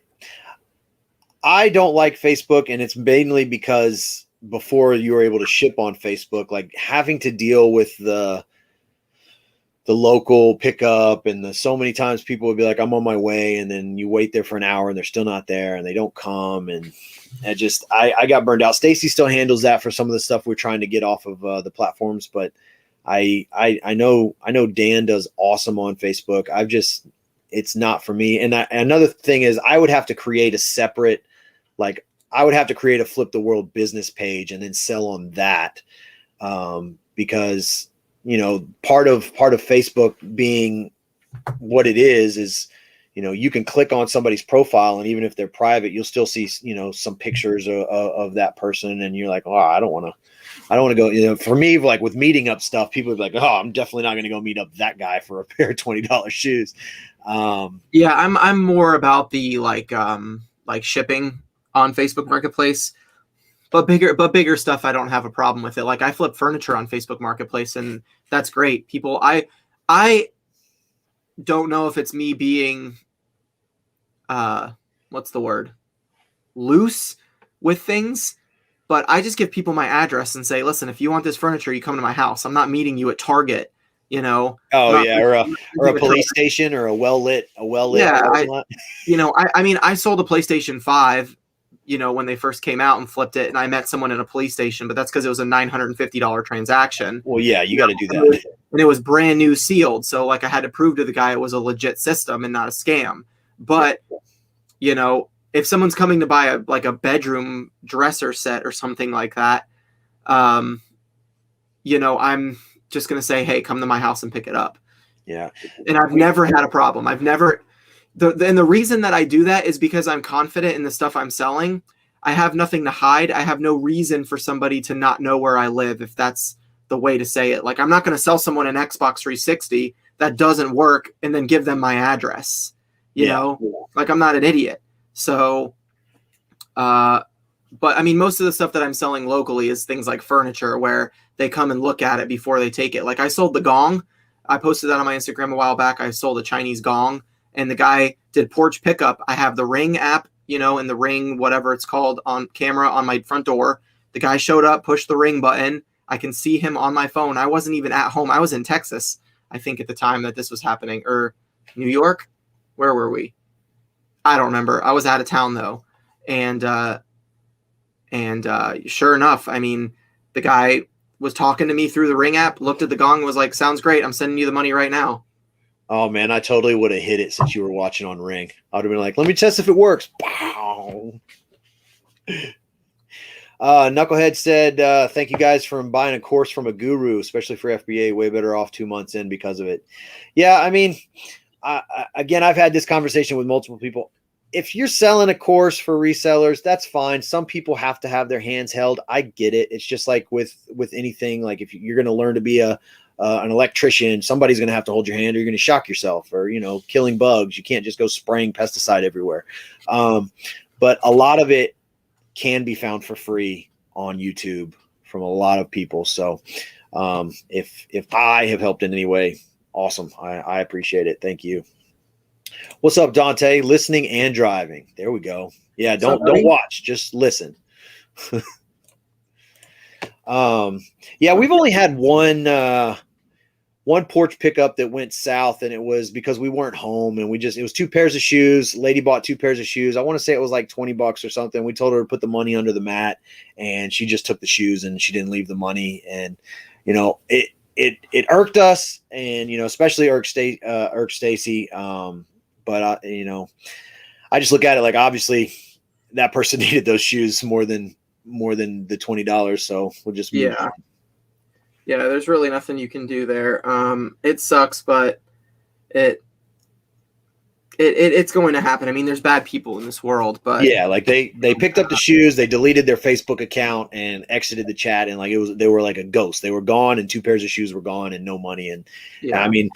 don't like Facebook, and it's mainly because before you were able to ship on Facebook, like having to deal with the local pickup, and so many times people would be like, I'm on my way, and then you wait there for an hour and they're still not there and they don't come. And I got burned out. Stacy still handles that for some of the stuff we're trying to get off of the platforms, but I know Dan does awesome on Facebook. It's not for me. And another thing is I would have to create a separate, like I would have to create a Flip the World business page and then sell on that. Because you know, part of Facebook being what it is, you know, you can click on somebody's profile, and even if they're private, you'll still see, you know, some pictures of that person. And you're like, oh, I don't want to go, you know, for me, like with meeting up stuff, people are like, oh, I'm definitely not going to go meet up that guy for a pair of $20 shoes. Yeah, I'm more about the like shipping on Facebook Marketplace. But bigger stuff, I don't have a problem with it. Like I flip furniture on Facebook Marketplace, and that's great. People, I don't know if it's me being, what's the word, loose with things, but I just give people my address and say, listen, if you want this furniture, you come to my house. I'm not meeting you at Target, you know. Oh yeah, or a police station or a well lit. Yeah, I mean, I sold a PlayStation 5. You know, when they first came out and flipped it, and I met someone in a police station, but that's because it was a $950 transaction. Well, yeah, you got to do that. And it was brand new sealed. So like I had to prove to the guy it was a legit system and not a scam. But, you know, if someone's coming to buy a bedroom dresser set or something like that, you know, I'm just going to say, hey, come to my house and pick it up. Yeah. And I've never had a problem. And the reason that I do that is because I'm confident in the stuff I'm selling. I have nothing to hide. I have no reason for somebody to not know where I live, if that's the way to say it. Like, I'm not going to sell someone an Xbox 360 that doesn't work and then give them my address. You know, like I'm not an idiot. So, but I mean, most of the stuff that I'm selling locally is things like furniture where they come and look at it before they take it. Like I sold the gong. I posted that on my Instagram a while back. I sold a Chinese gong. And the guy did porch pickup. I have the Ring app, you know, and the Ring, whatever it's called, on camera on my front door. The guy showed up, pushed the Ring button. I can see him on my phone. I wasn't even at home. I was in Texas, I think, at the time that this was happening. Or New York? Where were we? I don't remember. I was out of town, though. And sure enough, I mean, the guy was talking to me through the Ring app, looked at the gong, and was like, sounds great. I'm sending you the money right now. Oh man, I totally would have hit it since you were watching on Ring. I would have been like, let me test if it works. Pow. Knucklehead said, thank you guys for buying a course from a guru, especially for FBA. Way better off 2 months in because of it. Yeah, I mean, again, I've had this conversation with multiple people. If you're selling a course for resellers, that's fine. Some people have to have their hands held. I get it. It's just like with anything. Like if you're going to learn to be an electrician, somebody's going to have to hold your hand, or you're going to shock yourself. Or, you know, killing bugs, you can't just go spraying pesticide everywhere. But a lot of it can be found for free on YouTube from a lot of people. So if I have helped in any way, awesome. I appreciate it. Thank you. What's up, Dante? Listening and driving. There we go. Yeah, don't watch, just listen. Yeah, we've only had one porch pickup that went south, and it was because we weren't home, and it was 2 pairs of shoes. Lady bought 2 pairs of shoes. I want to say it was like $20 or something. We told her to put the money under the mat, and she just took the shoes and she didn't leave the money. And, it irked us, and, especially irked Stacy. But I just look at it like, obviously that person needed those shoes more than the $20. So we'll just move on. Yeah, there's really nothing you can do there. It sucks, but it's going to happen. I mean, there's bad people in this world, but yeah, like they picked up the shoes, they deleted their Facebook account and exited the chat, and they were like a ghost. They were gone, and 2 pairs of shoes were gone, and no money. And I mean,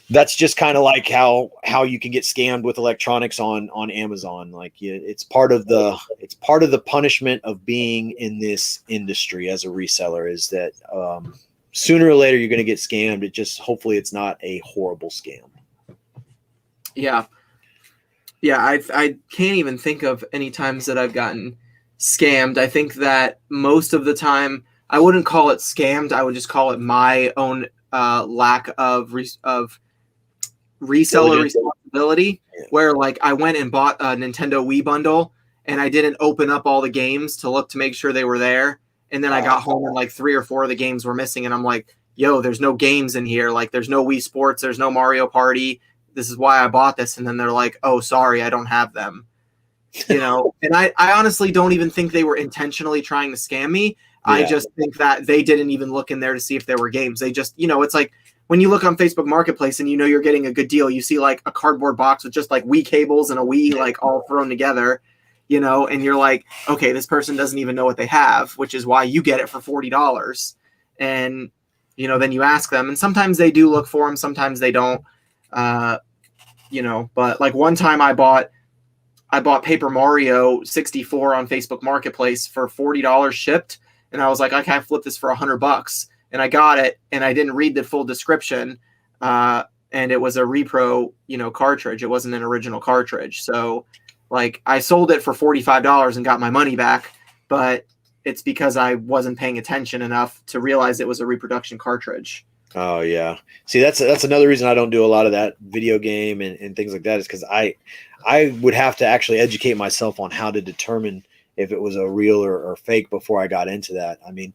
that's just kind of like how you can get scammed with electronics on Amazon. Like, it's part of the punishment of being in this industry as a reseller, is that sooner or later you're going to get scammed. Hopefully it's not a horrible scam. Yeah. I can't even think of any times that I've gotten scammed. I think that most of the time I wouldn't call it scammed. I would just call it my own lack of reseller responsibility, where like I went and bought a Nintendo Wii bundle and I didn't open up all the games to look to make sure they were there. And then I got home and like 3 or 4 of the games were missing. And I'm like, yo, there's no games in here. Like, there's no Wii Sports. There's no Mario Party. This is why I bought this. And then they're like, oh, sorry, I don't have them. And I honestly don't even think they were intentionally trying to scam me. Yeah. I just think that they didn't even look in there to see if there were games. They just, it's like, when you look on Facebook Marketplace and you're getting a good deal, you see like a cardboard box with just like Wii cables and a Wii like all thrown together, and you're like, okay, this person doesn't even know what they have, which is why you get it for $40. And, then you ask them, and sometimes they do look for them, sometimes they don't, but like one time I bought Paper Mario 64 on Facebook Marketplace for $40 shipped. And I was like, I can't flip this for $100. And I got it, and I didn't read the full description, and it was a repro, cartridge. It wasn't an original cartridge. So, like, I sold it for $45 and got my money back, but it's because I wasn't paying attention enough to realize it was a reproduction cartridge. Oh yeah. See, that's another reason I don't do a lot of that video game and things like that, is because I would have to actually educate myself on how to determine if it was a real or fake before I got into that. I mean,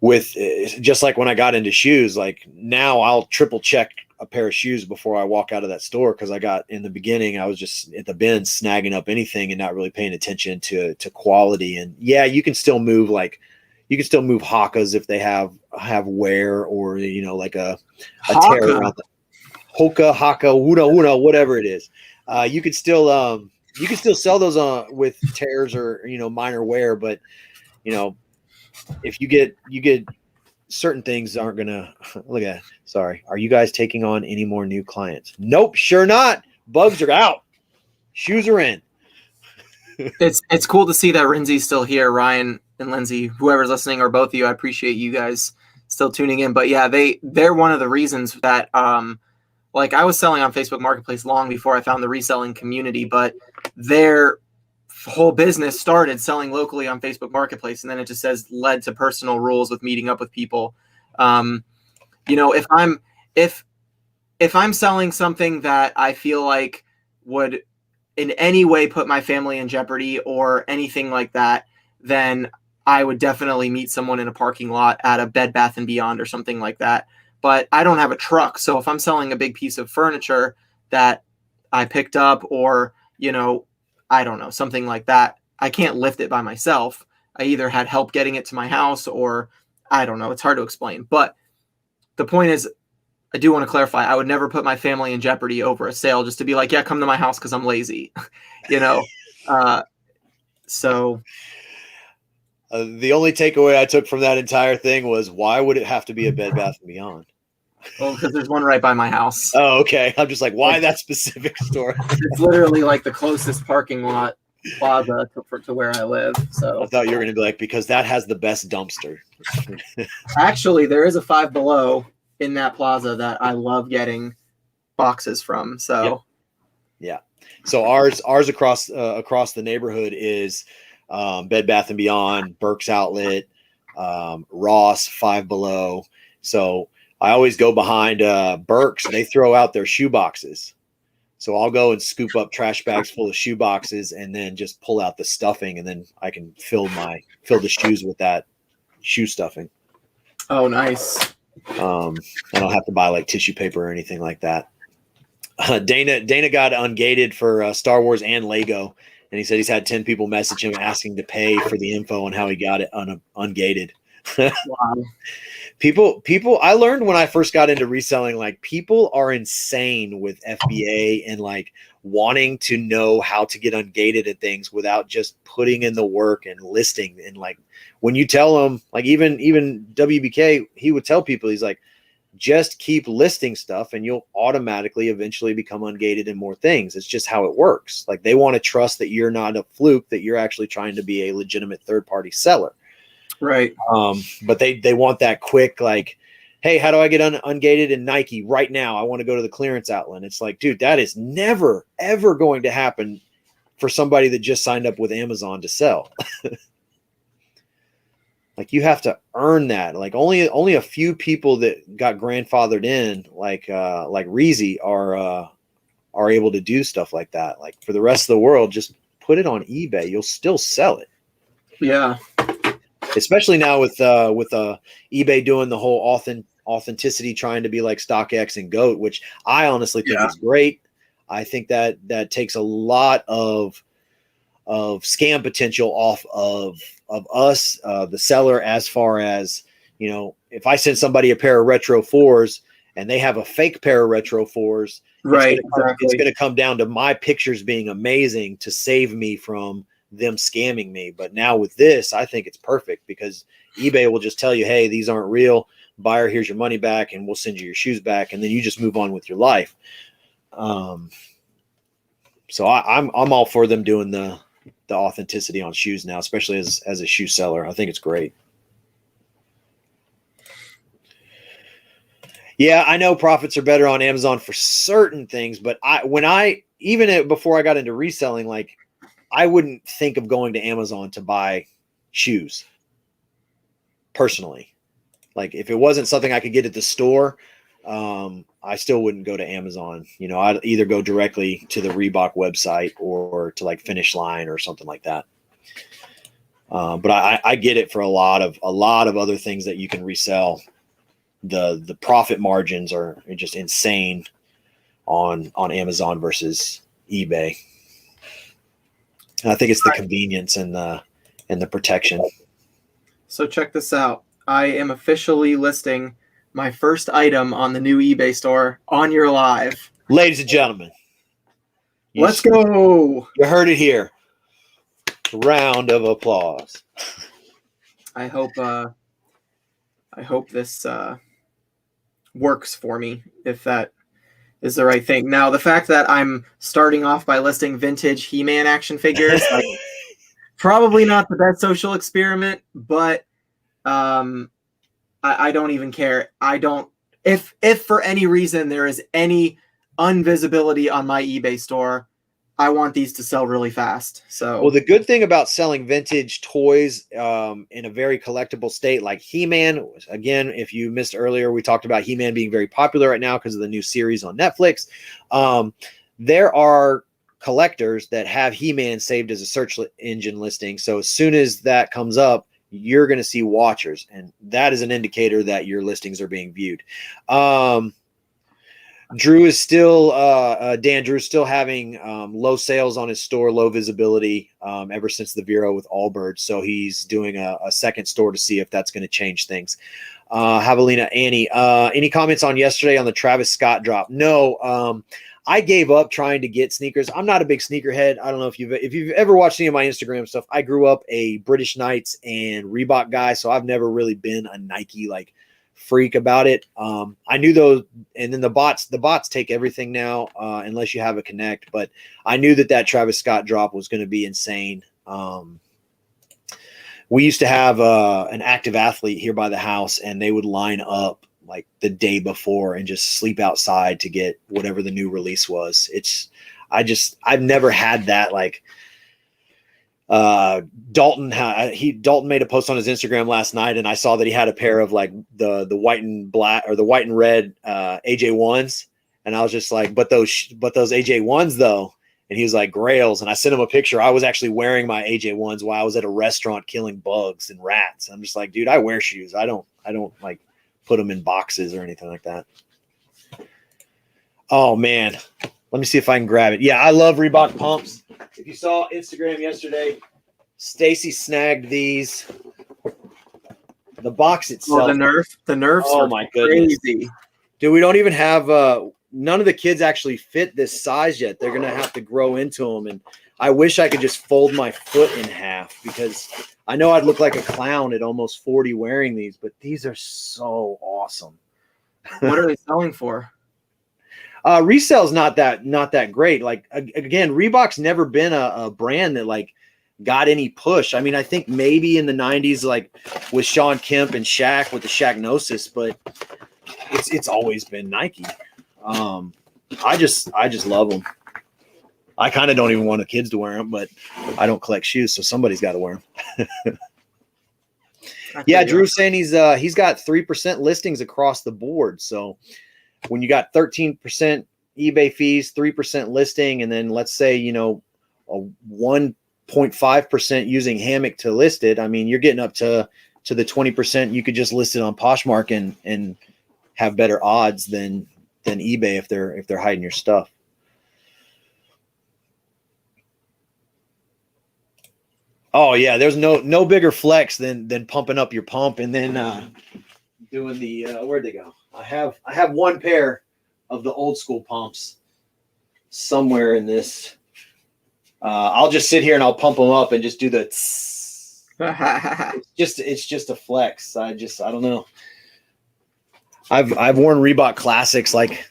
with just like when I got into shoes, like now I'll triple check a pair of shoes before I walk out of that store, because in the beginning I was just at the bin snagging up anything and not really paying attention to quality. And yeah, you can still move Hakas if they have wear, or like a tear around the Haka, Una, whatever it is. You can still sell those with tears or minor wear, but if you get certain things aren't gonna look at. Sorry, are you guys taking on any more new clients? Nope, sure not. Bugs are out, shoes are in. It's cool to see that Renzi's still here. Ryan and Lindsay, whoever's listening, or both of you, I appreciate you guys still tuning in. But yeah, they're one of the reasons that like I was selling on Facebook Marketplace long before I found the reselling community, but their whole business started selling locally on Facebook Marketplace, and then it just led to personal rules with meeting up with people. If I'm selling something that I feel like would in any way put my family in jeopardy or anything like that, then I would definitely meet someone in a parking lot at a Bed Bath & Beyond or something like that. But I don't have a truck, so if I'm selling a big piece of furniture that I picked up, or I don't know, something like that, I can't lift it by myself. I either had help getting it to my house, or I don't know. It's hard to explain. But the point is, I do want to clarify, I would never put my family in jeopardy over a sale just to be like, yeah, come to my house because I'm lazy, So the only takeaway I took from that entire thing was, why would it have to be a Bed Bath & Beyond? Well, because there's one right by my house. Oh, okay. I'm just like, why that specific store? It's literally like the closest parking lot plaza to where I live. So I thought you were going to be like, because that has the best dumpster. Actually, there is a Five Below in that plaza that I love getting boxes from. So yeah. So ours across the neighborhood is Bed Bath & Beyond, Burke's Outlet, Ross, Five Below. So I always go behind Burke's. They throw out their shoe boxes. So I'll go and scoop up trash bags full of shoe boxes and then just pull out the stuffing, and then I can fill the shoes with that shoe stuffing. Oh, nice. I don't have to buy like tissue paper or anything like that. Dana got ungated for Star Wars and Lego, and he said he's had 10 people message him asking to pay for the info on how he got it ungated. Wow. People, I learned when I first got into reselling, like people are insane with FBA and like wanting to know how to get ungated at things without just putting in the work and listing. And like when you tell them, like even WBK, he would tell people, he's like, just keep listing stuff and you'll automatically eventually become ungated in more things. It's just how it works. Like they want to trust that you're not a fluke, that you're actually trying to be a legitimate third-party seller. Right. But they want that quick, like, hey, how do I get ungated in Nike right now? I want to go to the clearance outlet. It's like, dude, that is never, ever going to happen for somebody that just signed up with Amazon to sell. Like you have to earn that. Like only a few people that got grandfathered in, like Reezy, are able to do stuff like that. Like for the rest of the world, just put it on eBay. You'll still sell it. Yeah. Especially now with eBay doing the whole authenticity, trying to be like StockX and GOAT, which I honestly think is great. I think that takes a lot of scam potential off of us, the seller, as far as, you know, if I send somebody a pair of Retro 4s and they have a fake pair of Retro 4s, right, it's going to come down to my pictures being amazing to save me from them scamming me. But now with this, I think it's perfect because eBay will just tell you, hey, these aren't real. Buyer, here's your money back, and we'll send you your shoes back, and then you just move on with your life. So I'm all for them doing the authenticity on shoes now, especially as a shoe seller. I think it's great. Yeah, I know profits are better on Amazon for certain things, but before I got into reselling, like I wouldn't think of going to Amazon to buy shoes personally. Like if it wasn't something I could get at the store, I still wouldn't go to Amazon. You know, I'd either go directly to the Reebok website or to like Finish Line or something like that. But I get it for a lot of other things that you can resell. The profit margins are just insane on Amazon versus eBay. And I think it's the convenience and the protection. So check this out. I am officially listing my first item on the new eBay store on your live. Ladies and gentlemen, let's go. You heard it here. Round of applause. I hope this works for me, if that is the right thing. Now, the fact that I'm starting off by listing vintage He-Man action figures, like, probably not the best social experiment, but I don't even care. If for any reason there is any invisibility on my eBay store, I want these to sell really fast. So, well, the good thing about selling vintage toys in a very collectible state like He-Man, again, if you missed earlier, we talked about He-Man being very popular right now because of the new series on Netflix. There are collectors that have He-Man saved as a search engine listing. So as soon as that comes up, you're going to see watchers, and that is an indicator that your listings are being viewed. Drew is still Dan Drew's still having low sales on his store, low visibility ever since the Vero with Allbirds. So he's doing a second store to see if that's going to change things. Javelina Annie, any comments on yesterday on the Travis Scott drop? No, I gave up trying to get sneakers. I'm not a big sneakerhead. I don't know if you've ever watched any of my Instagram stuff. I grew up a British Knights and Reebok guy, so I've never really been a Nike like freak about it. I knew those, and then the bots take everything now unless you have a connect. But I knew that Travis Scott drop was going to be insane. We used to have an active athlete here by the house, and they would line up like the day before and just sleep outside to get whatever the new release was. I've never had that. Like, Dalton made a post on his Instagram last night, and I saw that he had a pair of like the white and black or the white and red AJ1s, and I was just like, but those AJ1s though, and he was like Grails, and I sent him a picture. I was actually wearing my AJ1s while I was at a restaurant killing bugs and rats. I'm just like, dude, I wear shoes. I don't like put them in boxes or anything like that. Oh man, let me see if I can grab it. Yeah, I love Reebok pumps. If you saw Instagram yesterday, Stacy snagged these. The box itself. Oh, the Nerfs. Oh my goodness, crazy. Dude, we don't even have. None of the kids actually fit this size yet. They're gonna have to grow into them, and I wish I could just fold my foot in half because I know I'd look like a clown at almost 40 wearing these. But these are so awesome. What are they selling for? Resale's not that great. Like again, Reebok's never been a brand that like got any push. I mean, I think maybe in the 90s, like with Sean Kemp and Shaq with the Shaqnosis, but it's always been Nike. I just love them. I kind of don't even want the kids to wear them, but I don't collect shoes, so somebody's got to wear them. Yeah, Drew's saying he's got 3% listings across the board. So when you got 13% eBay fees, 3% listing, and then let's say, you know, a 1.5% using Hammock to list it, I mean, you're getting up to the 20%. You could just list it on Poshmark and have better odds than eBay if they're hiding your stuff. Oh yeah, there's no bigger flex than pumping up your pump and then doing the where'd they go? I have one pair of the old school pumps somewhere in this. I'll just sit here and I'll pump them up and just do the. It's just a flex. I don't know. I've worn Reebok Classics, like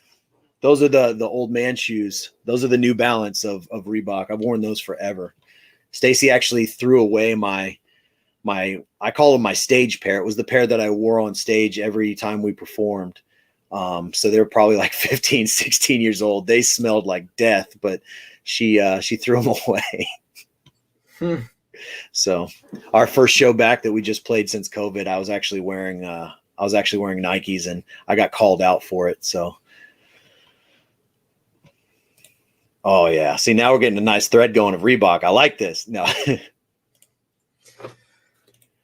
those are the old man shoes. Those are the New Balance of Reebok. I've worn those forever. Stacy actually threw away my I call them my stage pair. It was the pair that I wore on stage every time we performed. So they're probably like 15, 16 years old. They smelled like death, but she threw them away. So our first show back that we just played since COVID, I was actually wearing Nikes, and I got called out for it. So oh yeah. See, now we're getting a nice thread going of Reebok. I like this. No.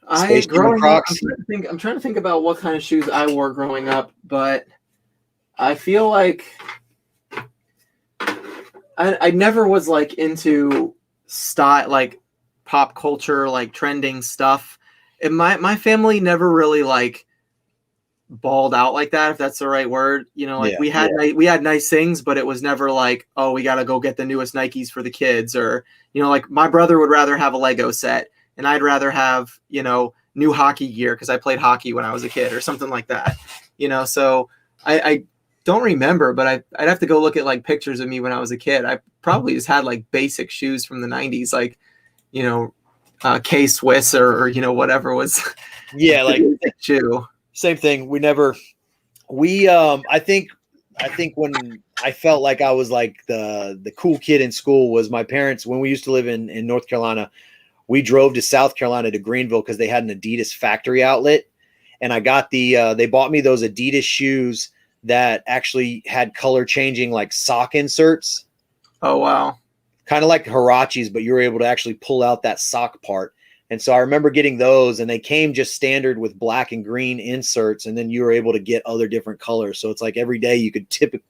I'm trying to think about what kind of shoes I wore growing up, but I feel like I never was like into style, like pop culture, like trending stuff. And my family never really like balled out like that, if that's the right word. You know, like we had nice things, but it was never like, oh, we got to go get the newest Nikes for the kids, or, you know, like my brother would rather have a Lego set and I'd rather have, you know, new hockey gear because I played hockey when I was a kid or something like that, you know. So I don't remember, but I'd have to go look at like pictures of me when I was a kid. I probably just had like basic shoes from the 90s, like, you know, K-Swiss or you know, whatever was like shoe. Same thing. I think when I felt like I was like the cool kid in school was my parents, when we used to live in North Carolina, we drove to South Carolina to Greenville because they had an Adidas factory outlet. And I got they bought me those Adidas shoes that actually had color changing like sock inserts. Oh, wow. Kind of like Hirachis, but you were able to actually pull out that sock part. And so I remember getting those, and they came just standard with black and green inserts, and then you were able to get other different colors. So it's like every day you could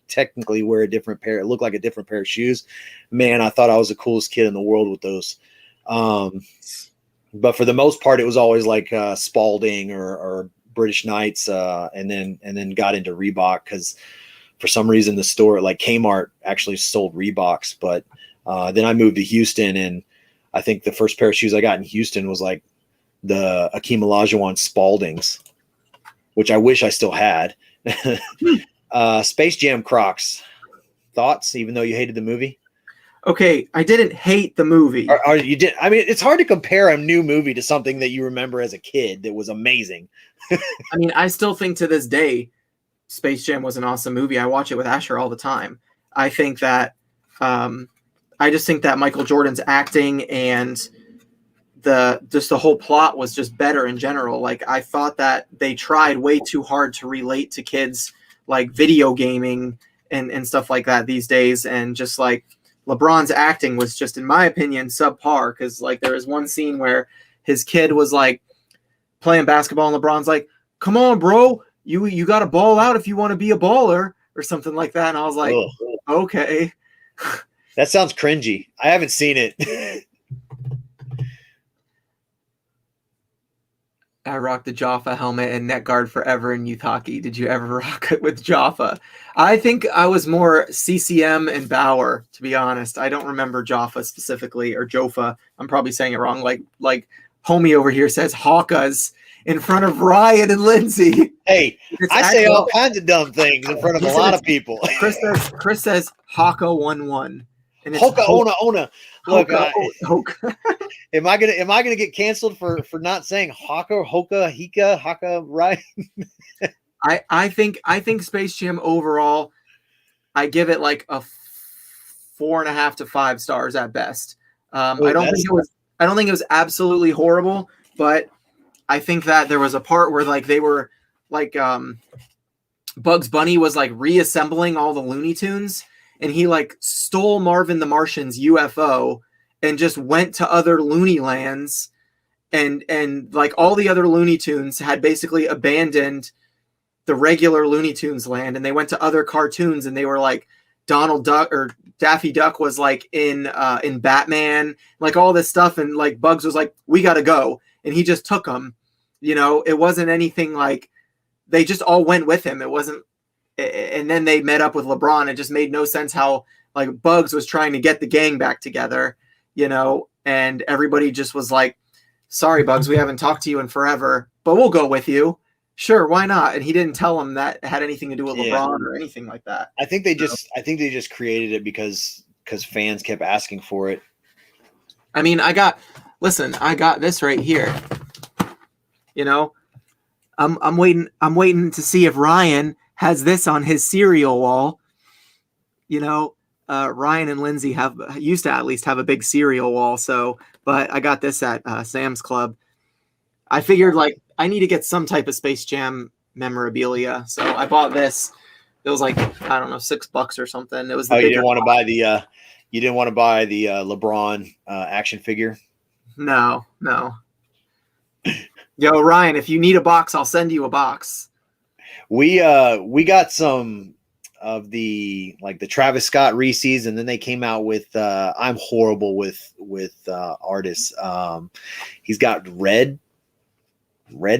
technically wear a different pair. It looked like a different pair of shoes. Man, I thought I was the coolest kid in the world with those. But for the most part, it was always like Spalding or British Knights, and then got into Reebok because for some reason the store, like Kmart, actually sold Reeboks. But then I moved to Houston, and I think the first pair of shoes I got in Houston was like the Akeem Olajuwon Spaldings, which I wish I still had. Space Jam Crocs. Thoughts, even though you hated the movie? Okay, I didn't hate the movie. Or you did? I mean, it's hard to compare a new movie to something that you remember as a kid that was amazing. I mean, I still think to this day, Space Jam was an awesome movie. I watch it with Asher all the time. I think that, I just think that Michael Jordan's acting and the whole plot was just better in general. Like, I thought that they tried way too hard to relate to kids like video gaming and stuff like that these days, and just like LeBron's acting was just, in my opinion, subpar, because like there was one scene where his kid was like playing basketball and LeBron's like, come on, bro, you got to ball out if you want to be a baller, or something like that. And I was like, okay. That sounds cringy. I haven't seen it. I rocked the Jaffa helmet and neck guard forever in youth hockey. Did you ever rock it with Jaffa? I think I was more CCM and Bauer, to be honest. I don't remember Jaffa specifically, or Jofa. I'm probably saying it wrong. Like homie over here says Hawkas in front of Ryan and Lindsay. Hey, I say all kinds of dumb things in front of a lot of people. Chris says Haka 1-1. And it's Hoka Ona. Look, Hoka. Am I gonna get canceled for not saying Hoka, Hika, Haka, right? I think Space Jam overall, I give it like a 4.5 to 5 stars at best. I don't think it was absolutely horrible, but I think that there was a part where like they were like Bugs Bunny was like reassembling all the Looney Tunes, and he like stole Marvin the Martian's UFO and just went to other Looney lands, and like all the other Looney Tunes had basically abandoned the regular Looney Tunes land, and they went to other cartoons, and they were like Donald Duck or Daffy Duck was like in Batman, like all this stuff, and like Bugs was like, we got to go, and he just took them. You know, it wasn't anything like, they just all went with him. It wasn't, and then they met up with LeBron. It just made no sense how like Bugs was trying to get the gang back together, you know, and everybody just was like, sorry, Bugs, we haven't talked to you in forever, but we'll go with you. Sure, why not? And he didn't tell him that it had anything to do with LeBron or anything like that. I think they just created it because fans kept asking for it. I mean, I got this right here. You know, I'm waiting to see if Ryan has this on his cereal wall. You know, Ryan and Lindsay used to at least have a big cereal wall. So, but I got this at Sam's Club. I figured like I need to get some type of Space Jam memorabilia, so I bought this. It was like, I don't know, $6 or something. It was. You didn't want to buy the LeBron action figure? No. Yo, Ryan, if you need a box, I'll send you a box. We got some of the Travis Scott Reese's, and then they came out with I'm horrible with artists. He's got red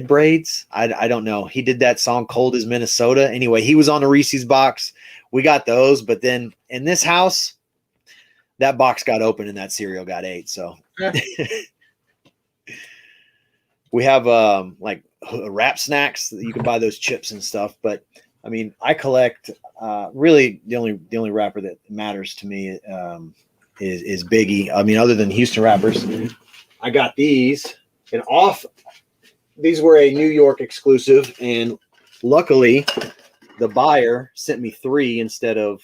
braids. I don't know. He did that song Cold as Minnesota. Anyway, he was on the Reese's box. We got those, but then in this house, that box got open and that cereal got ate. So we have like wrap snacks. You can buy those chips and stuff. But I mean, I collect really the only rapper that matters to me is Biggie. I mean, other than Houston rappers, I got these and these were a New York exclusive, and luckily the buyer sent me 3 instead of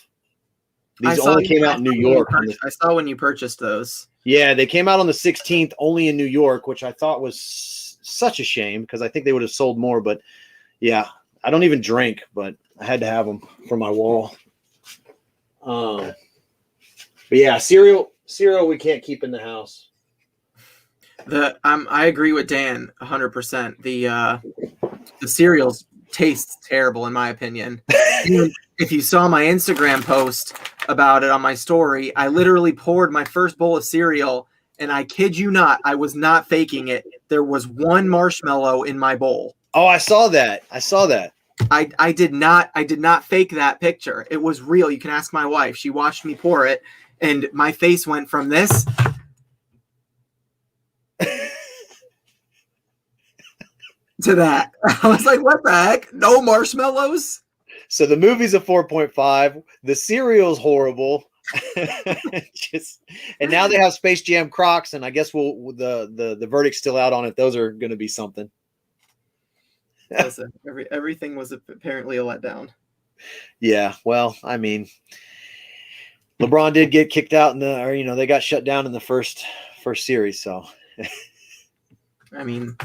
these. Only came out in New York. I saw when you purchased those. Yeah, they came out on the 16th, only in New York, which I thought was such a shame because I think they would have sold more. But yeah, I don't even drink, but I had to have them for my wall. But yeah, cereal we can't keep in the house. I agree with Dan 100%. The cereals taste terrible in my opinion. If you saw my Instagram post about it on my story, I literally poured my first bowl of cereal, and I kid you not, I was not faking it. There was 1 marshmallow in my bowl. Oh, I saw that. I did not fake that picture. It was real. You can ask my wife. She watched me pour it, and my face went from this to that. I was like, what the heck? No marshmallows? So the movie's a 4.5. The cereal's horrible. And now they have Space Jam Crocs, and I guess the verdict's still out on it. Those are going to be something. Listen, everything was apparently a letdown. Yeah, well, I mean, LeBron did get kicked out they got shut down in the first series, so I mean,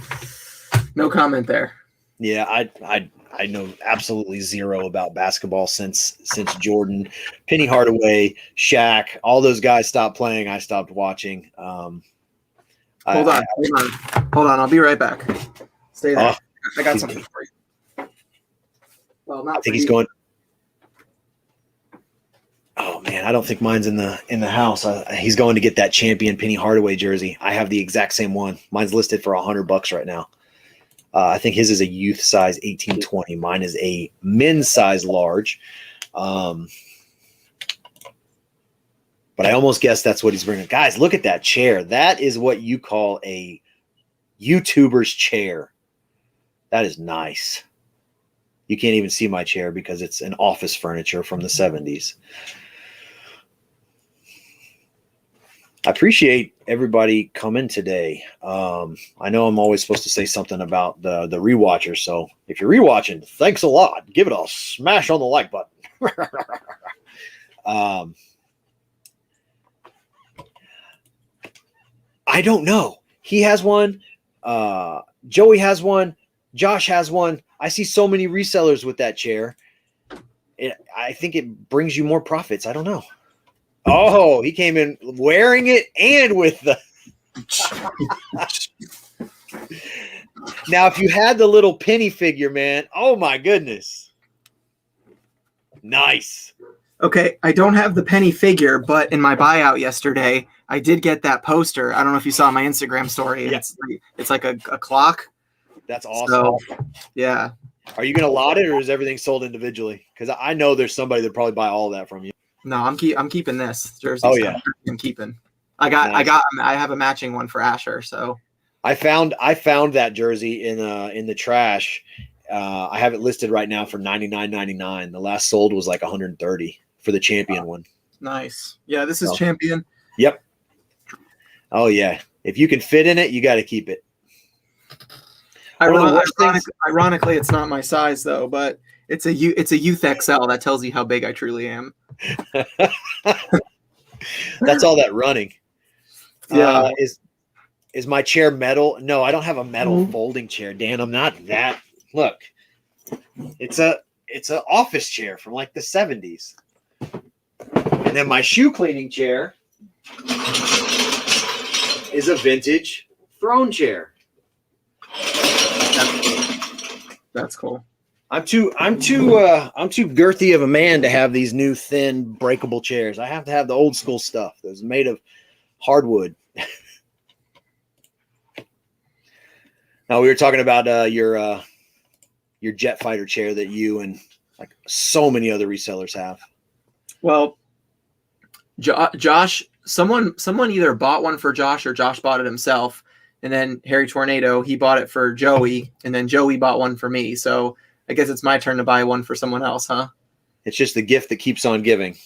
no comment there. Yeah, I know absolutely zero about basketball since Jordan, Penny Hardaway, Shaq, all those guys stopped playing. I stopped watching. Hold on. I'll be right back. Stay there. I got something for you. Well, not I think for he's you. going. Oh man, I don't think mine's in the house. He's going to get that champion Penny Hardaway jersey. I have the exact same one. Mine's listed for $100 right now. I think his is a youth size 18-20. Mine is a men's size large. But I almost guess that's what he's bringing. Guys, look at that chair. That is what you call a YouTuber's chair. That is nice. You can't even see my chair because it's an office furniture from the 70s. I appreciate everybody coming today. I know I'm always supposed to say something about the rewatchers. So if you're rewatching, thanks a lot. Give it a smash on the like button. I don't know. He has one. Joey has one. Josh has one. I see so many resellers with that chair. I think it brings you more profits. I don't know. Oh, he came in wearing it and with the. Now, if you had the little penny figure, man, oh my goodness. Nice. Okay, I don't have the penny figure, but in my buyout yesterday, I did get that poster. I don't know if you saw my Instagram story. Yeah. It's like a clock. That's awesome. So, yeah. Are you going to lot it or is everything sold individually? Because I know there's somebody that probably buy all that from you. No, I'm keeping this jersey. Oh yeah, I'm keeping. I have a matching one for Asher. So I found that jersey in the trash. I have it listed right now for $99.99. The last sold was like $130 for the champion one. Nice. Yeah, this is champion. Yep. Oh yeah. If you can fit in it, you got to keep it. Ironically, it's not my size though, but it's a youth XL. That tells you how big I truly am. That's all that running. Yeah. Is my chair metal? No, I don't have a metal folding chair, Dan. I'm not that. Look, it's a office chair from like the 70s. And then my shoe cleaning chair is a vintage throne chair. That's cool. I'm too girthy of a man to have these new thin breakable chairs. I have to have the old school stuff that's made of hardwood. Now we were talking about your jet fighter chair that you and like so many other resellers have. Well, Josh, someone either bought one for Josh or Josh bought it himself, and then Harry Tornado, he bought it for Joey, and then Joey bought one for me. So I guess it's my turn to buy one for someone else, huh? It's just the gift that keeps on giving.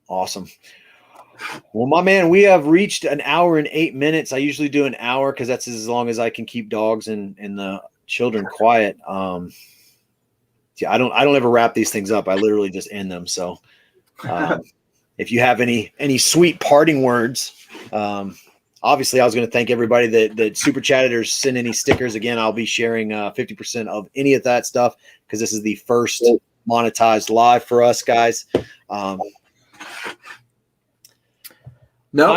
Awesome. Well, my man, we have reached an hour and 8 minutes. I usually do an hour because that's as long as I can keep dogs and the children quiet. Yeah, I don't ever wrap these things up. I literally just end them. So if you have any sweet parting words, obviously I was going to thank everybody that super chatted or sent any stickers. Again, I'll be sharing 50% of any of that stuff because this is the first monetized live for us guys. No,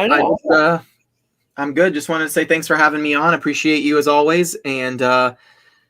I'm good. Just wanted to say thanks for having me on. Appreciate you as always. And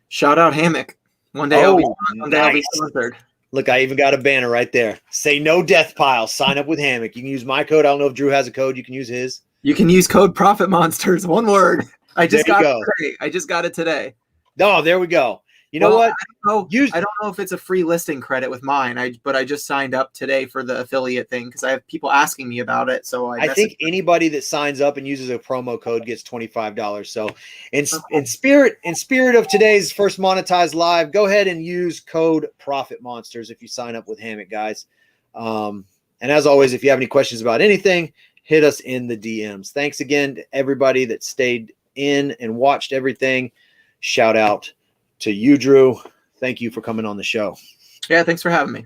shout out Hammock. One day I'll be sponsored. Look, I even got a banner right there. Say no death pile. Sign up with Hammock. You can use my code. I don't know if Drew has a code. You can use his. You can use code Profit Monsters. One word. I just got it today. Oh, there we go. You know what? I don't know if it's a free listing credit with mine. But I just signed up today for the affiliate thing because I have people asking me about it. So I think anybody that signs up and uses a promo code gets $25. So in spirit of today's first monetized live, go ahead and use code Profit Monsters if you sign up with Hammock, guys. And as always, if you have any questions about anything, hit us in the DMs. Thanks again to everybody that stayed in and watched everything. Shout out to you, Drew. Thank you for coming on the show. Yeah, thanks for having me.